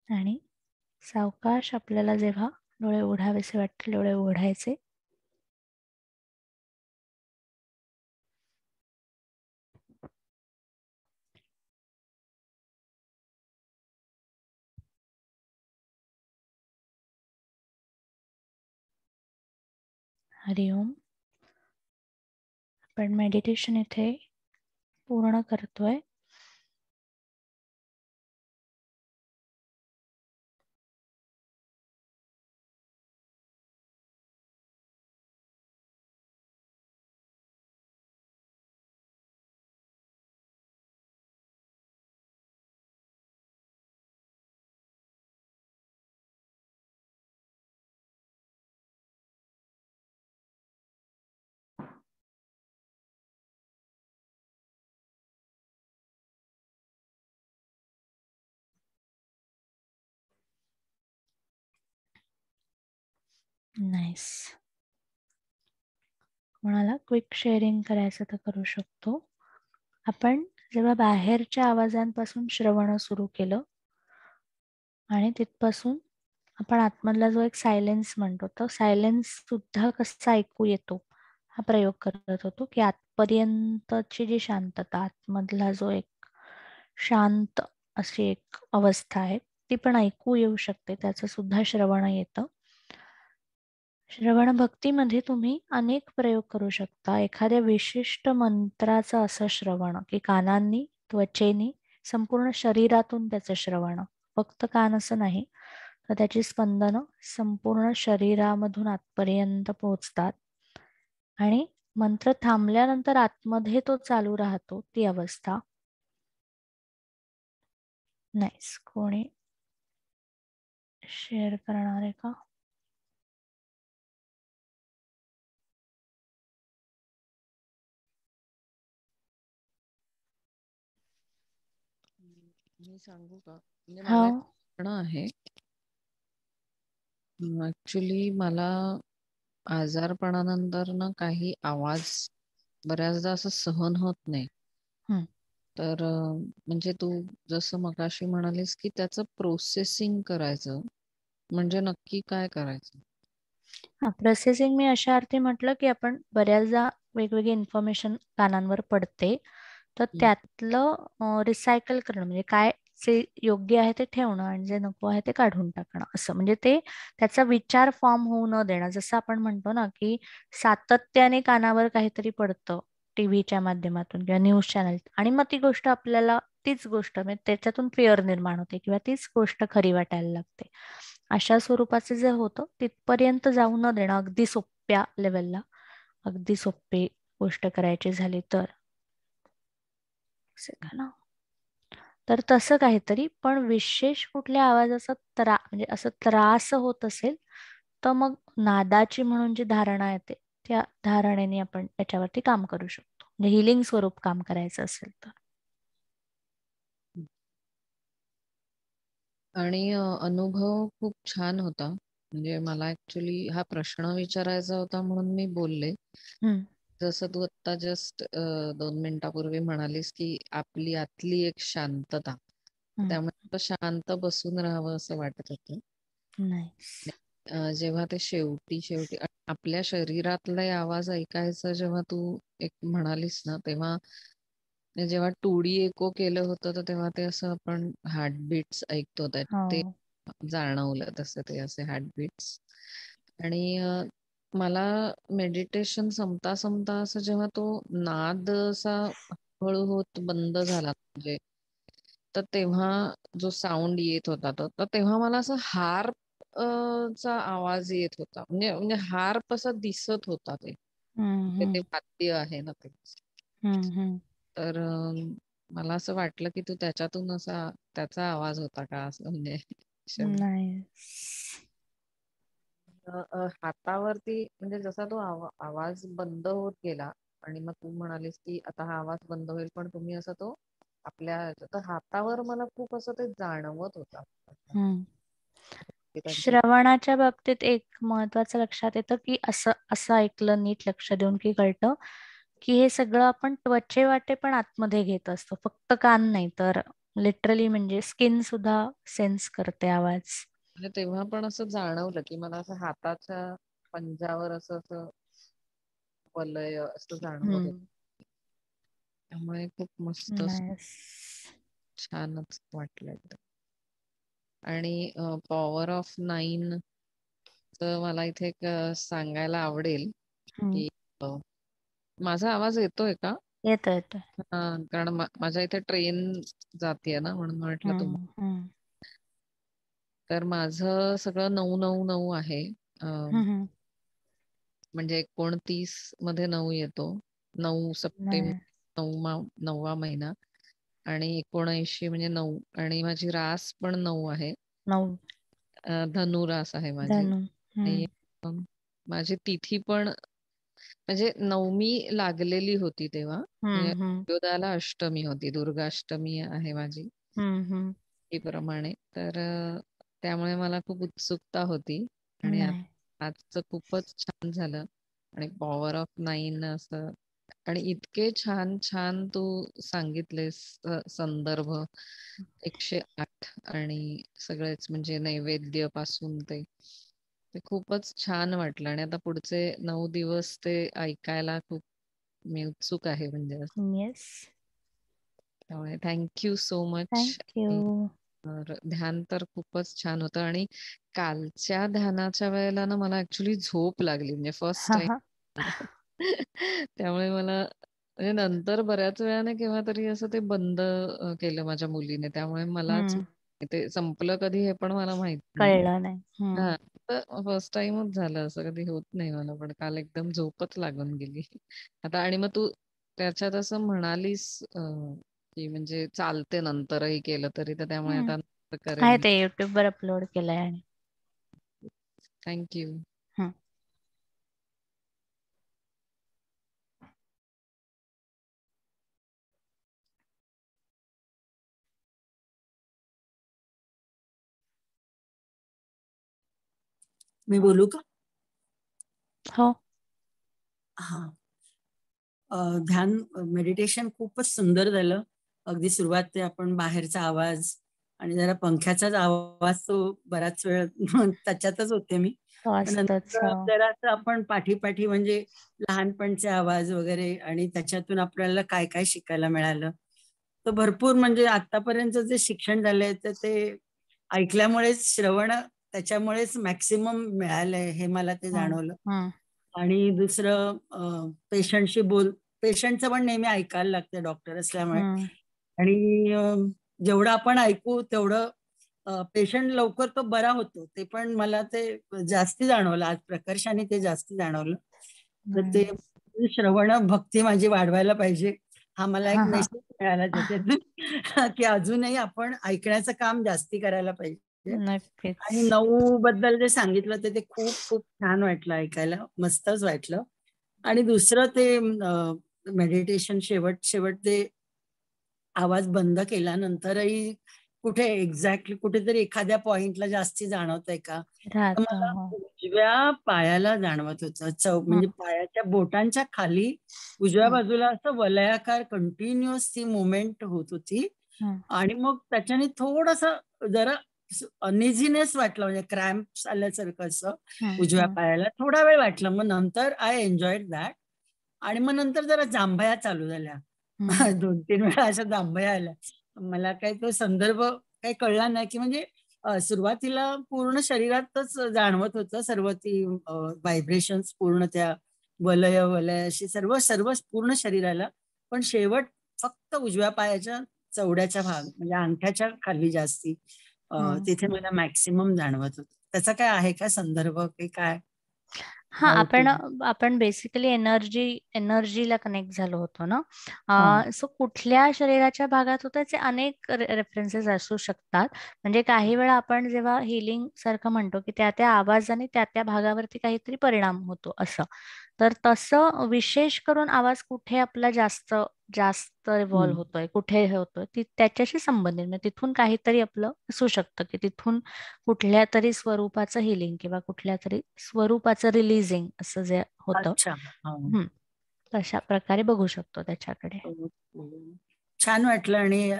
आणि सावकाश आपल्याला जेव्हा डोळे उघडावेसे वाटतील, डोळे उघडायचे. हरिओम. आपण मेडिटेशन इथे पूर्ण करतोय. नाईस. कोणाला क्विक शेअरिंग करायचं तर करू शकतो. आपण जेव्हा बाहेरच्या आवाजांपासून श्रवण सुरू केलं आणि तिथपासून आपण आतमधला जो एक सायलेन्स म्हणतो, तो सायलेन्स सुद्धा कसा ऐकू येतो हा प्रयोग करत होतो. की आतपर्यंतची जी शांतता, आतमधला जो एक शांत अशी एक अवस्था आहे, ती पण ऐकू येऊ शकते, त्याचं सुद्धा श्रवण येतं. श्रवण भक्तीमध्ये तुम्ही अनेक प्रयोग करू शकता. एखाद्या विशिष्ट मंत्राचं असं श्रवण की कानांनी, त्वचेनी, संपूर्ण शरीरातून त्याचं श्रवण, फक्त कान असं नाही, तर त्याची स्पंदनं संपूर्ण शरीरामधून आतपर्यंत पोहोचतात. आणि मंत्र थांबल्यानंतर आतमध्ये तो चालू राहतो, ती अवस्था. नाईस. कोणी शेअर करणार आहे का? मी सांगू का? म्हणजे हो. मला एक प्रश्न आहे. ऍक्च्युली मला आजारपणानंतर ना काही आवाज बऱ्याचदा असं सहन होत नाही. हम्म. तर म्हणजे तू जसं मगाशी म्हणालीस की त्याचं प्रोसेसिंग करायचं म्हणजे नक्की काय करायचं? हा, प्रोसेसिंग मी अशा अर्थी म्हटलं की आपण बऱ्याचदा वेगवेगळी इन्फॉर्मेशन कानांवर पडते, तर हं, त्यातलं रिसायकल करणं म्हणजे काय जे योग्य आहे ते ठेवणं आणि जे नको आहे ते काढून टाकणं, असं म्हणजे ते त्याचा विचार फॉर्म होऊ न देणं. जसं आपण म्हणतो ना की सातत्याने कानावर काहीतरी पडतं टीव्हीच्या माध्यमातून किंवा न्यूज चॅनल, आणि मग ती गोष्ट आपल्याला तीच गोष्ट म्हणजे त्याच्यातून फेअर निर्माण होते किंवा तीच गोष्ट खरी वाटायला लागते. अशा स्वरूपाचे जे होतं तिथपर्यंत जाऊ न देणं, अगदी सोप्या लेवलला, अगदी सोपी गोष्ट करायची झाली तर असं का ना. तर तसं काहीतरी, पण विशेष कुठल्या आवाजाचा म्हणजे असं त्रास होत असेल तर मग नादाची म्हणून जी धारणा येते त्या धारणेने आपण त्याच्यावरती काम करू शकतो, म्हणजे हिलिंग स्वरूप काम करायचं असेल तर. आणि अनुभव खूप छान होता. म्हणजे मला ऍक्च्युली हा प्रश्न विचारायचा होता म्हणून मी बोलले. हम्म. जसं तू आता जस्ट 2 मिनिटापूर्वी म्हणालीस की आपली आतली एक शांतता, हम्म. त्यामुळे आता शांत बसून राहावं असं वाटत होतं. नाईस. जेव्हा ते शेवटी शेवटी आपल्या शरीरातले आवाज ऐकायचं जेव्हा तू एक म्हणालीस ना, तेव्हा जेव्हा 2D इको केलं होतं तर तेव्हा ते असं आपण हार्टबीट्स ऐकतो ते हो. जाणवलं तसं ते असे हार्टबीट्स. आणि मला मेडिटेशन संपता संपता असं जेव्हा तो नाद असा हळू होत बंद झाला म्हणजे, तर तेव्हा जो साऊंड येत होता तर तेव्हा मला असं हार्प चा आवाज येत होता. म्हणजे म्हणजे हार्प असा दिसत होता ते. हम्म. ते हम्म. वाद्य आहे ना ते. हम्म. हम्म. तर मला असं वाटलं की तू त्याच्यातून असा त्याचा आवाज होता का असं म्हणजे शब्द. नाईस. हातावरती म्हणजे जसा तो आवाज बंद होत गेला आणि मग तू म्हणालीस की आता हा आवाज बंद होईल, पण तुम्ही असं तो आपल्या तर हातावर मला खूप असं ते जाणवत होता. हम्म. की त्यांचे श्रवणाच्या बाबतीत एक महत्वाचं लक्षात येतं की असं असं ऐकलं नीट लक्ष देऊन की कळतं की हे सगळं आपण त्वचेवाटे पण आतमध्ये घेत असतो, फक्त कान नाही तर लिटरली म्हणजे स्किन सुद्धा सेन्स करते आवाज. म्हणजे तेव्हा पण असं जाणवलं की मला असं हाताच्या पंजावर असं असं वलय असं जाणवत होतं. हम्म. त्यामुळे खूप मस्त नाईस. छानच वाटलं एकदम. आणि पॉवर ऑफ 9 तर मला इथे एक सांगायला आवडेल हम्म. की माझा आवाज येतोय का? येतो येतो. कारण माझ्या इथे ट्रेन जातीये ना म्हणून म्हटलं हम्म. हम्म. तर माझं सगळं 999 आहे. हम्म. म्हणजे 29 मध्ये 9 येतो. 9 सप्टेंबर, नाही. 9वा महिना, आणि 79 म्हणजे 9, आणि माझी रास पण 9 आहे. 9. धनु रास आहे माझी. धनु. आणि हम्म. अं, माझी तिथी पण म्हणजे नवमी लागलेली होती तेव्हा, म्हणजे हम्म. हम्म. सूर्योदयाला अष्टमी होती, दुर्गाष्टमी आहे माझी हम्म. हम्म. प्रमाणे. तर त्यामुळे मला खूप उत्सुकता होती. आणि नाही. आजचं खूपच छान झालं. आणि पॉवर ऑफ 9 असं, आणि इतके छान छान तू सांगितलेस संदर्भ 108 आणि सगळेच म्हणजे नैवेद्य पासून ते खूपच छान वाटलं. आणि आता पुढचे 9 दिवस ते ऐकायला खूप मी उत्सुक आहे म्हणजे असं. येस. त्यामुळे थँक्यू सो मच. थँक्यू. तर ध्यान तर खूपच छान होतं. आणि कालच्या ध्यानाच्या वेळेला ना मला ऍक्च्युली झोप लागली म्हणजे फर्स्ट हा टाइम. हा. त्यामुळे मला म्हणजे नंतर बऱ्याच वेळाने केव्हा तरी असं ते बंद केलं माझ्या मुलीने. त्यामुळे मलाच हम्म. ते संपलं कधी हे पण मला माहित नाही. कळलं नाही. हा, तर फर्स्ट टाइमच झालं, असं कधी होत नाही मला. पण काल एकदम झोपच लागून गेली. आता आणि मग तू त्याच्यात असं म्हणालीस की म्हणजे चालते नंतरही केलं तरी, तर त्यामुळे हम्म. आता नंतर करेन आहे मी. ते युट्यूब वर अपलोड केलंय आणि थँक्यू. हम्म. मी बोलू का? हो. हा. ध्यान मेडिटेशन खूपच सुंदर झालं. अगदी सुरुवात ते आपण बाहेरचा आवाज आणि जरा पंख्याचाच आवाज तो बराच वेळ त्याच्यातच होते मी. वाचतच. नंतर जरा आपण पाठी म्हणजे लहानपणचे आवाज वगैरे आणि त्याच्यातून आपल्याला काय काय शिकायला मिळालं. तर भरपूर म्हणजे आतापर्यंत जे शिक्षण झालंय तर ते ऐकल्यामुळेच श्रवण त्याच्यामुळेच मॅक्सिमम मिळालंय हे मला ते जाणवलं. आणि दुसरं पेशंटचं पण नेहमी ऐकायला लागतं डॉक्टर असल्यामुळे. आणि जेवढं आपण ऐकू तेवढं पेशंट लवकर तो बरा होतो. ते पण मला ते जास्ती जाणवलं आज प्रकर्षाने ते जास्ती जाणवलं. तर ते श्रवण भक्ती माझी वाढवायला पाहिजे हा मला एक मेसेज मिळाला त्याच्यातून की अजूनही आपण ऐकण्याचं काम जास्ती करायला पाहिजे. आणि 9 बद्दल जे सांगितलं ते खूप खूप छान वाटलं ऐकायला, मस्तच वाटलं. आणि दुसरं ते मेडिटेशन शेवट ते आवाज बंद केल्यानंतरही कुठे एक्झॅक्टली कुठेतरी एखाद्या पॉइंटला जास्ती जाणवतंय का? तर मला उजव्या पायाला जाणवत होतं. म्हणजे पायाच्या बोटांच्या खाली उजव्या बाजूला असं वलयाकार कंटिन्युअस ती मुवमेंट होत होती. आणि मग त्याच्याने थोडंसं जरा अनइझीनेस वाटलं, म्हणजे क्रॅम्प्स आल्यासारखं असं उजव्या पायाला थोडा वेळ वाटलं. मग नंतर आय एन्जॉयड दॅट. आणि मग नंतर जरा जांभया चालू झाल्या. 2-3 वेळा अशा जांभया आल्या. मला काही तो संदर्भ काही कळला नाही, की म्हणजे सुरुवातीला पूर्ण शरीरातच जाणवत होतं सर्व ती व्हायब्रेशन्स पूर्ण त्या वलय अशी सर्व पूर्ण शरीराला. पण शेवट फक्त उजव्या पायाच्या चवड्याच्या भाग म्हणजे अंगठ्याच्या खाली जास्ती तिथे मला मॅक्सिमम जाणवत होतं. त्याचा काय आहे का संदर्भ की काय? हा, आपण बेसिकली एनर्जीला कनेक्ट झालो होतो ना. सो कुठल्या शरीराच्या भागात होतं त्याचे अनेक रेफरन्सेस असू शकतात. म्हणजे काही वेळा आपण जेव्हा हिलिंग सारखं म्हणतो की त्या आवाजाने त्या भागावरती काहीतरी परिणाम होतो असं. तर तसं विशेष करून आवाज कुठे आपला जास्त रिव्हॉल्व होतोय, कुठे हे होतोय त्याच्याशी संबंधित, म्हणजे तिथून काहीतरी आपलं असू शकतं की तिथून कुठल्या तरी स्वरूपाचं हिलिंग किंवा कुठल्या तरी स्वरूपाचं रिलीजिंग असं जे होतं. तशा प्रकारे बघू शकतो त्याच्याकडे. छान वाटलं आणि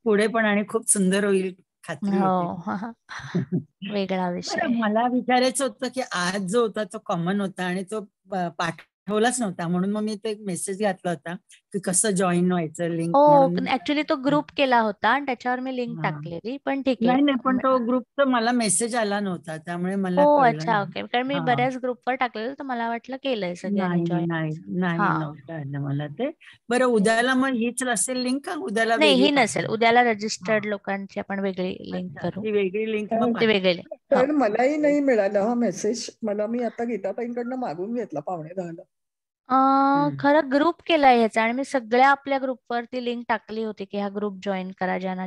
पुढे पण आणि खूप सुंदर होईल खात्री होती. वेगळा विषय. मला विचारायचं होतं की आज जो होता तो कॉमन होता आणि तो पाठवलाच नव्हता, म्हणून मग मी तो एक मेसेज घातला होता की कसं जॉईन व्हायचं लिंक म्हणून. ऍक्च्युली तो ग्रुप केला होता आणि त्याच्यावर मी लिंक टाकलेली, पण ठीक आहे. नाही पण तो ग्रुपचा मला मेसेज आला नव्हता त्यामुळे मला अच्छा, ओके. कारण मी बऱ्याच ग्रुपवर टाकलेलं तर मला वाटलं केलंय सगळ्यांनी जॉईन. नाही नव्हतं आलं मला ते. बरं, उद्याला मग हीच असेल लिंक का उद्याला नाही, वेगळी ही नसेल. उद्याला रजिस्टर्ड लोकांची आपण वेगळी लिंक करू. ती वेगळी लिंक ते वेगळी लिंक. कारण मलाही नाही मिळालं हा मेसेज. मी आता गीताताईंकडनं मागून घेतला 9:45. खरं ग्रुप केलाय ह्याचा आणि मी सगळ्या आपल्या ग्रुपवरती लिंक टाकली होती की हा ग्रुप जॉईन करा ज्यांना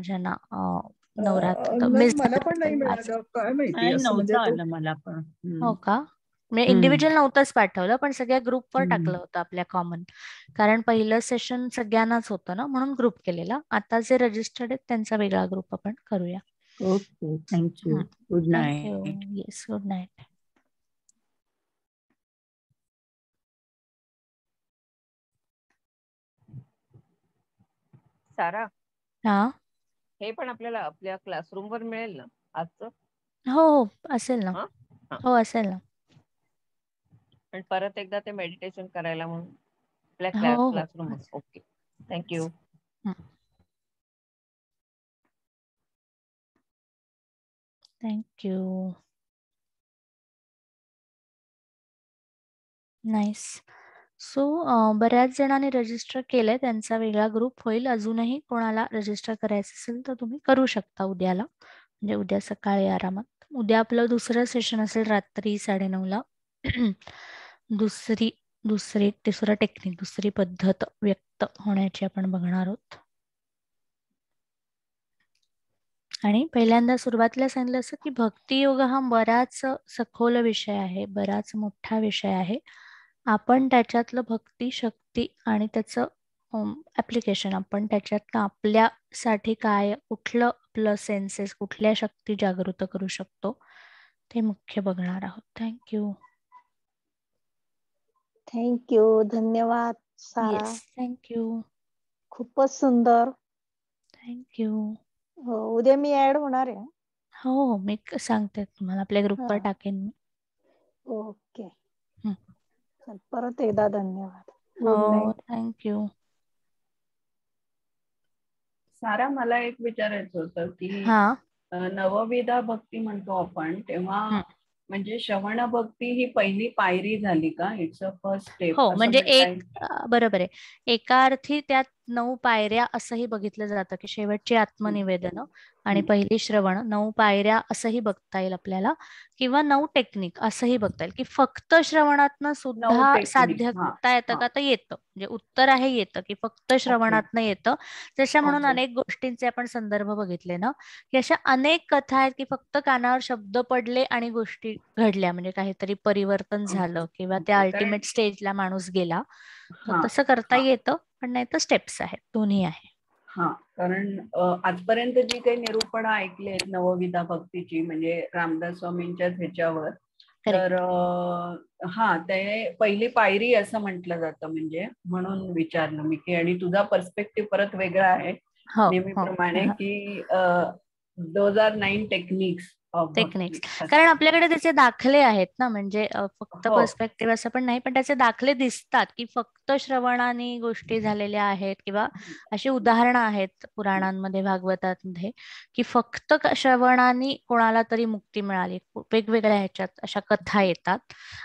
नवरात्र नाही, मला पण नाही मिळालं, काय माहिती असं म्हणजे आलं मला पण. हो का? म्हणजे इंडिव्हिज्युअल नव्हतंच पाठवलं, पण सगळ्या ग्रुपवर टाकलं होतं आपल्या कॉमन. कारण पहिलं सेशन सगळ्यांनाच होतं ना, म्हणून ग्रुप केलेला. आता जे रजिस्टर्ड आहेत त्यांचा वेगळा ग्रुप आपण करूया. Okay, thank you. Good night. Thank you. Yes, good night. सारा, हा, हे पण आपल्याला आपल्या क्लासरूम वर मिळेल ना आजचं? हो असेल ना. हो, असेल ना. आणि परत एकदा ते मेडिटेशन करायला म्हणून आपल्या हो classroom. Okay, thank you. Thank you. Nice. So बऱ्याच जणांनी रजिस्टर केलंय, त्यांचा वेगळा ग्रुप होईल. अजूनही कोणाला रजिस्टर करायचं असेल तर तुम्ही करू शकता उद्याला, म्हणजे उद्या सकाळी आरामात. उद्या आपलं दुसरं सेशन असेल रात्री 9:30ला. तिसरं टेक्निक, दुसरी पद्धत व्यक्त होण्याची आपण बघणार आहोत. आणि पहिल्यांदा सुरुवातीला सांगितलं असं की भक्तियोग हा बराच सखोल विषय आहे, बराच मोठा विषय आहे. आपण त्याच्यातलं भक्ती शक्ती आणि त्याचं ऍप्लिकेशन, आपण त्याच्यातलं आपल्यासाठी काय, कुठलं आपलं सेन्सेस, कुठल्या शक्ती जागृत करू शकतो ते मुख्य बघणार आहोत. थँक्यू. थँक्यू. धन्यवाद सारा. Yes, thank you. खूपच सुंदर. थँक्यू. हो, उद्या मी ऍड होणार आहे. हो, मी सांगते तुम्हाला, आपल्या ग्रुपवर हा. टाकेन मी. ओके. हं. चल, परत एकदा धन्यवाद. गुड हो, नाईट. थँक्यू. सारा, मला एक विचारायचं होतं की हा. नवविधा भक्ती म्हणतो आपण तेव्हा म्हणजे श्रवण भक्ती ही पहिली पायरी झाली का? इट्स अ फर्स्ट स्टेप हो, असं म्हणजे म्हणता एक येईल? बरोबर आहे. एका अर्थी त्यात 9 पायऱ्या असंही बघितलं जातं की शेवटची आत्मनिवेदन आणि पहिली श्रवण, 9 पायऱ्या असंही बघता येईल आपल्याला, किंवा 9 टेक्निक असंही बघता येईल की फक्त श्रवणातनं 9 सुद्धा टेक्निक. साध्य हा करता येतं हा का? तर येतं. म्हणजे उत्तर आहे येतं की फक्त ओके श्रवणातनं येतं. जशा म्हणून ओके अनेक गोष्टींचे आपण संदर्भ बघितले ना, की अशा अनेक कथा आहेत की फक्त कानावर शब्द पडले आणि गोष्टी घडल्या, म्हणजे काहीतरी परिवर्तन झालं किंवा त्या ओके. कारण अल्टिमेट स्टेजला माणूस गेला. तर हा तसं करता हा येतं, पण नाही तर स्टेप्स आहेत, दोन्ही आहे. हा कारण आजपर्यंत जी काही निरूपणं ऐकली आहेत नवविधा भक्तीची म्हणजे रामदास स्वामींच्या ह्याच्यावर, तर करेक्ट. हा ते पहिली पायरी असं म्हटलं जातं, म्हणजे म्हणून विचारलं मी की, आणि तुझा पर्स्पेक्टिव्ह परत वेगळा आहे हो हो नेहमीप्रमाणे की those are 9 techniques of techniques. Bhakti. कारण आपल्याकडे त्याचे दाखले आहेत ना, म्हणजे फक्त हो पर्स्पेक्टिव्ह असं पण नाही, पण त्याचे दाखले दिसतात की फक्त श्रवणाने गोष्टी झालेल्या आहेत, किंवा अशी उदाहरणं आहेत पुराणांमध्ये, भागवतांमध्ये, की फक्त श्रवणाने कोणाला तरी मुक्ती मिळाली. वेगवेगळ्या ह्याच्यात अशा कथा येतात.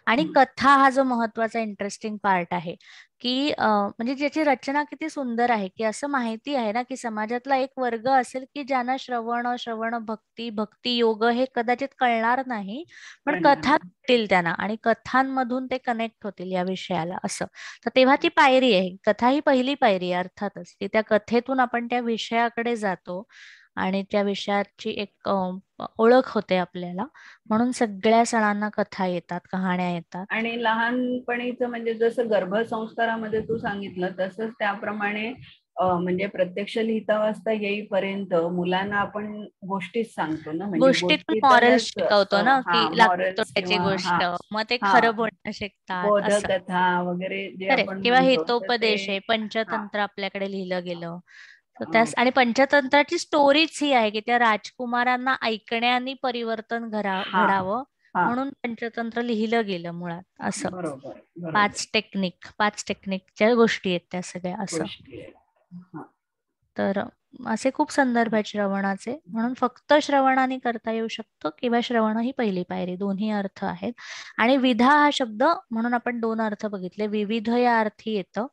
आणि कथा हा जो महत्वाचा इंटरेस्टिंग पार्ट आहे की म्हणजे ज्याची रचना किती सुंदर आहे, की असं माहिती आहे ना की समाजातला एक वर्ग असेल की ज्यांना श्रवण भक्ती, भक्ती योग हे कदाचित कळणार नाही, पण कथा कळतील त्यांना आणि कथांमधून ते कनेक्ट होतील या विषयाला, असं. तर तेव्हा ती पायरी आहे. कथा ही पहिली पायरी आहे अर्थातच, की त्या कथेतून आपण त्या विषयाकडे जातो आणि त्या विषयाची एक ओळख होते आपल्याला. म्हणून सगळ्या सणांना कथा येतात, कहाण्या येतात. आणि लहानपणीचं म्हणजे जसं गर्भसंस्कारामध्ये तू सांगितलं तसंच त्याप्रमाणे म्हणजे प्रत्यक्ष लिहिता वाचता येईपर्यंत मुलांना आपण गोष्टीच सांगतो ना, म्हणजे गोष्टीतून मॉरल शिकवतो ना, हा की लागतो मॉरल्स त्याची किंवा गोष्ट, मग ते हा खरं बोलणं शिकतात, असं. बोधकथा वगैरे जे करेक्ट. आपण किंवा म्हणतो तर हितोपदेश आहे, ते हा पंचतंत्र आपल्याकडे लिहिलं गेलं. तर त्यास आणि पंचतंत्राची स्टोरीच ही आहे की त्या राजकुमारांना ऐकण्याने परिवर्तन हा घडावं, हा म्हणून पंचतंत्र लिहिलं गेलं मुळात, असं. बरोबर बरोबर 5 टेक्निकच्या गोष्टी आहेत त्या सगळ्या, असं. गोष्टी आहेत. हा. तर असे खूप संदर्भ आहेत श्रवणाचे. म्हणून फक्त श्रवणाने करता येऊ शकतो किंवा श्रवण ही पहिली पायरी, दोन्ही अर्थ आहेत. आणि विधा हा शब्द म्हणून आपण 2 अर्थ बघितले. विविध या अर्थी येतं,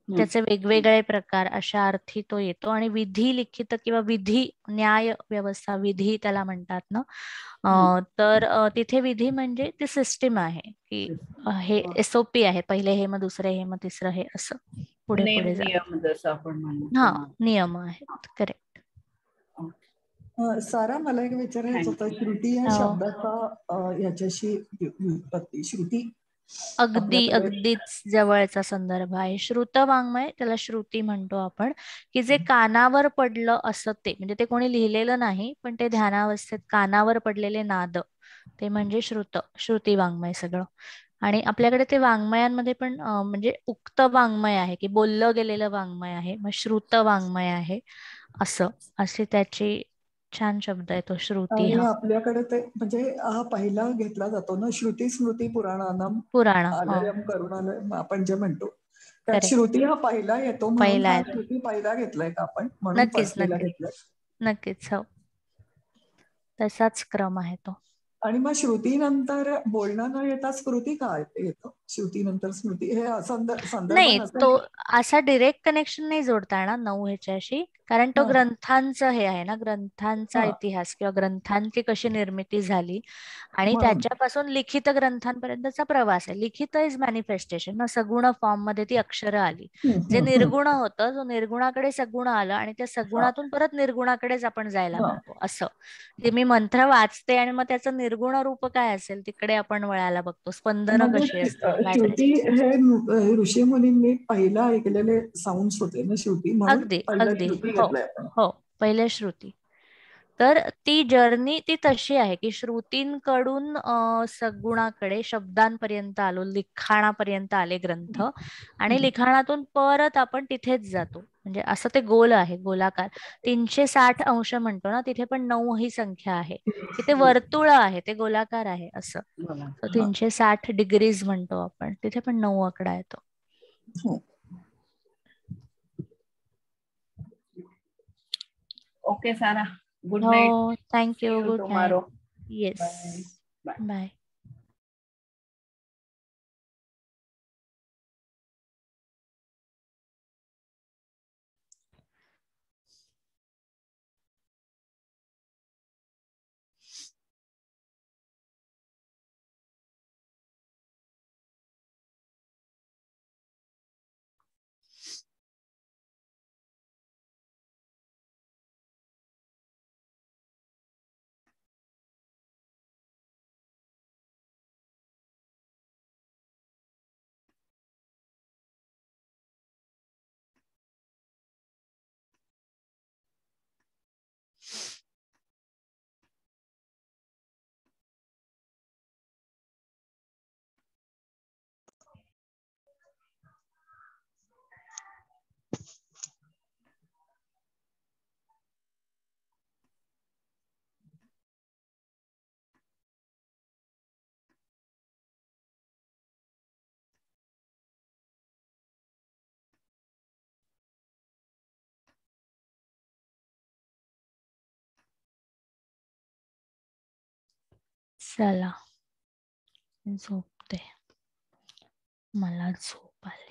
त्याचे वेगवेगळे प्रकार, अशा अर्थी तो येतो. आणि विधी लिखित किंवा विधी, न्याय व्यवस्था, विधी त्याला म्हणतात ना. तर तिथे विधी म्हणजे ती सिस्टीम आहे की हे SOP आहे, पहिले हे, मग दुसरे हे, मग तिसरं हे, असं पुढे नेम पुढे जात. नियम जसं आपण म्हणतो. हा, नियम आहेत. करेक्ट. सारा, मला एक विचारायचं होतं, श्रुती या शब्दाचा याच्याशी व्युत्पत्ती, श्रुती अगदीच जवळचा संदर्भ आहे. श्रुत वाङ्मय, त्याला श्रुती म्हणतो आपण, की जे कानावर पडलं असं ते, म्हणजे ते कोणी लिहिलेलं नाही, पण ते ध्यानावस्थेत कानावर पडलेले नाद, ते म्हणजे श्रुती वाङ्मय सगळं. आणि आपल्याकडे ते वाङ्मयांमध्ये पण म्हणजे उक्त वाङ्मय आहे, की बोललं गेलेलं वाङ्मय आहे, मग श्रुत वाङ्मय आहे, असे त्याची छान शब्द आहे तो श्रुती. आणि हा, आपल्याकडे ते म्हणजे हा पहिला घेतला जातो ना, श्रुती स्मृती पुराणानम आलयम करुणालयम आपण जे म्हणतो, त्यात श्रुती हा पहिला येतो, म्हणून हा श्रुती पहिला घेतलाय का आपण, म्हणून फर्स्टला घेतलाय. नक्कीच. हो, तसाच क्रम आहे तो. आणि मग श्रुतीनंतर बोलणं न येता स्मृती का येतो, श्रुतीनंतर स्मृती, हे संदर्भ नाही, तो नसेल? असा डिरेक्ट कनेक्शन नाही जोडता येणार 9 ह्याच्याशी, कारण तो ग्रंथांचं हे आहे ना, ग्रंथांचा इतिहास किंवा ग्रंथांची कशी निर्मिती झाली आणि त्याच्यापासून लिखित ग्रंथांपर्यंतचा प्रवास आहे. लिखित इज मॅनिफेस्टेशन ना, सगुण फॉर्म मध्ये ती अक्षरं आली. जे निर्गुण होतं, जो निर्गुणाकडे सगुण आलं आणि त्या सगुणातून परत निर्गुणाकडेच आपण जायला लागतो, असं. मी मंत्र वाचते आणि मग त्याचं निर्गुण रूप काय असेल तिकडे आपण वळायला बघतो, स्पंदन कशी असतात. श्रुती हे ऋषी मुनींनी पहिला ऐकलेले साऊंड्स होते ना, श्रुती, म्हणून पहिला श्रुती घेतलाय आपण. हो, पहिले श्रुती. तर ती जर्नी ती तशी आहे की श्रुतींकडून सगुणाकडे शब्दांपर्यंत आलो, लिखाणापर्यंत आले ग्रंथ, आणि लिखाणातून परत आपण तिथेच जातो. म्हणजे असं ते गोल आहे, गोलाकार. 360 अंश म्हणतो ना, तिथे पण 9 ही संख्या आहे, की ते वर्तुळ आहे, ते गोलाकार आहे असं. तो 360 डिग्रीज म्हणतो आपण, तिथे पण 9 आकडा येतो. ओके सारा, गुड हो, night. Thank you, good night. Tomorrow. Yes, bye. Bye. चला, झोपते, मला झोप आली.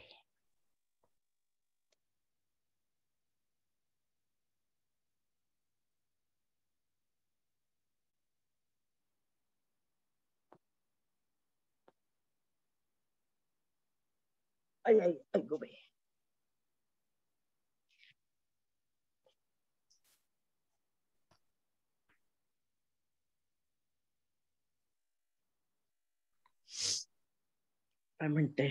ऐकू बाई. काय म्हणते?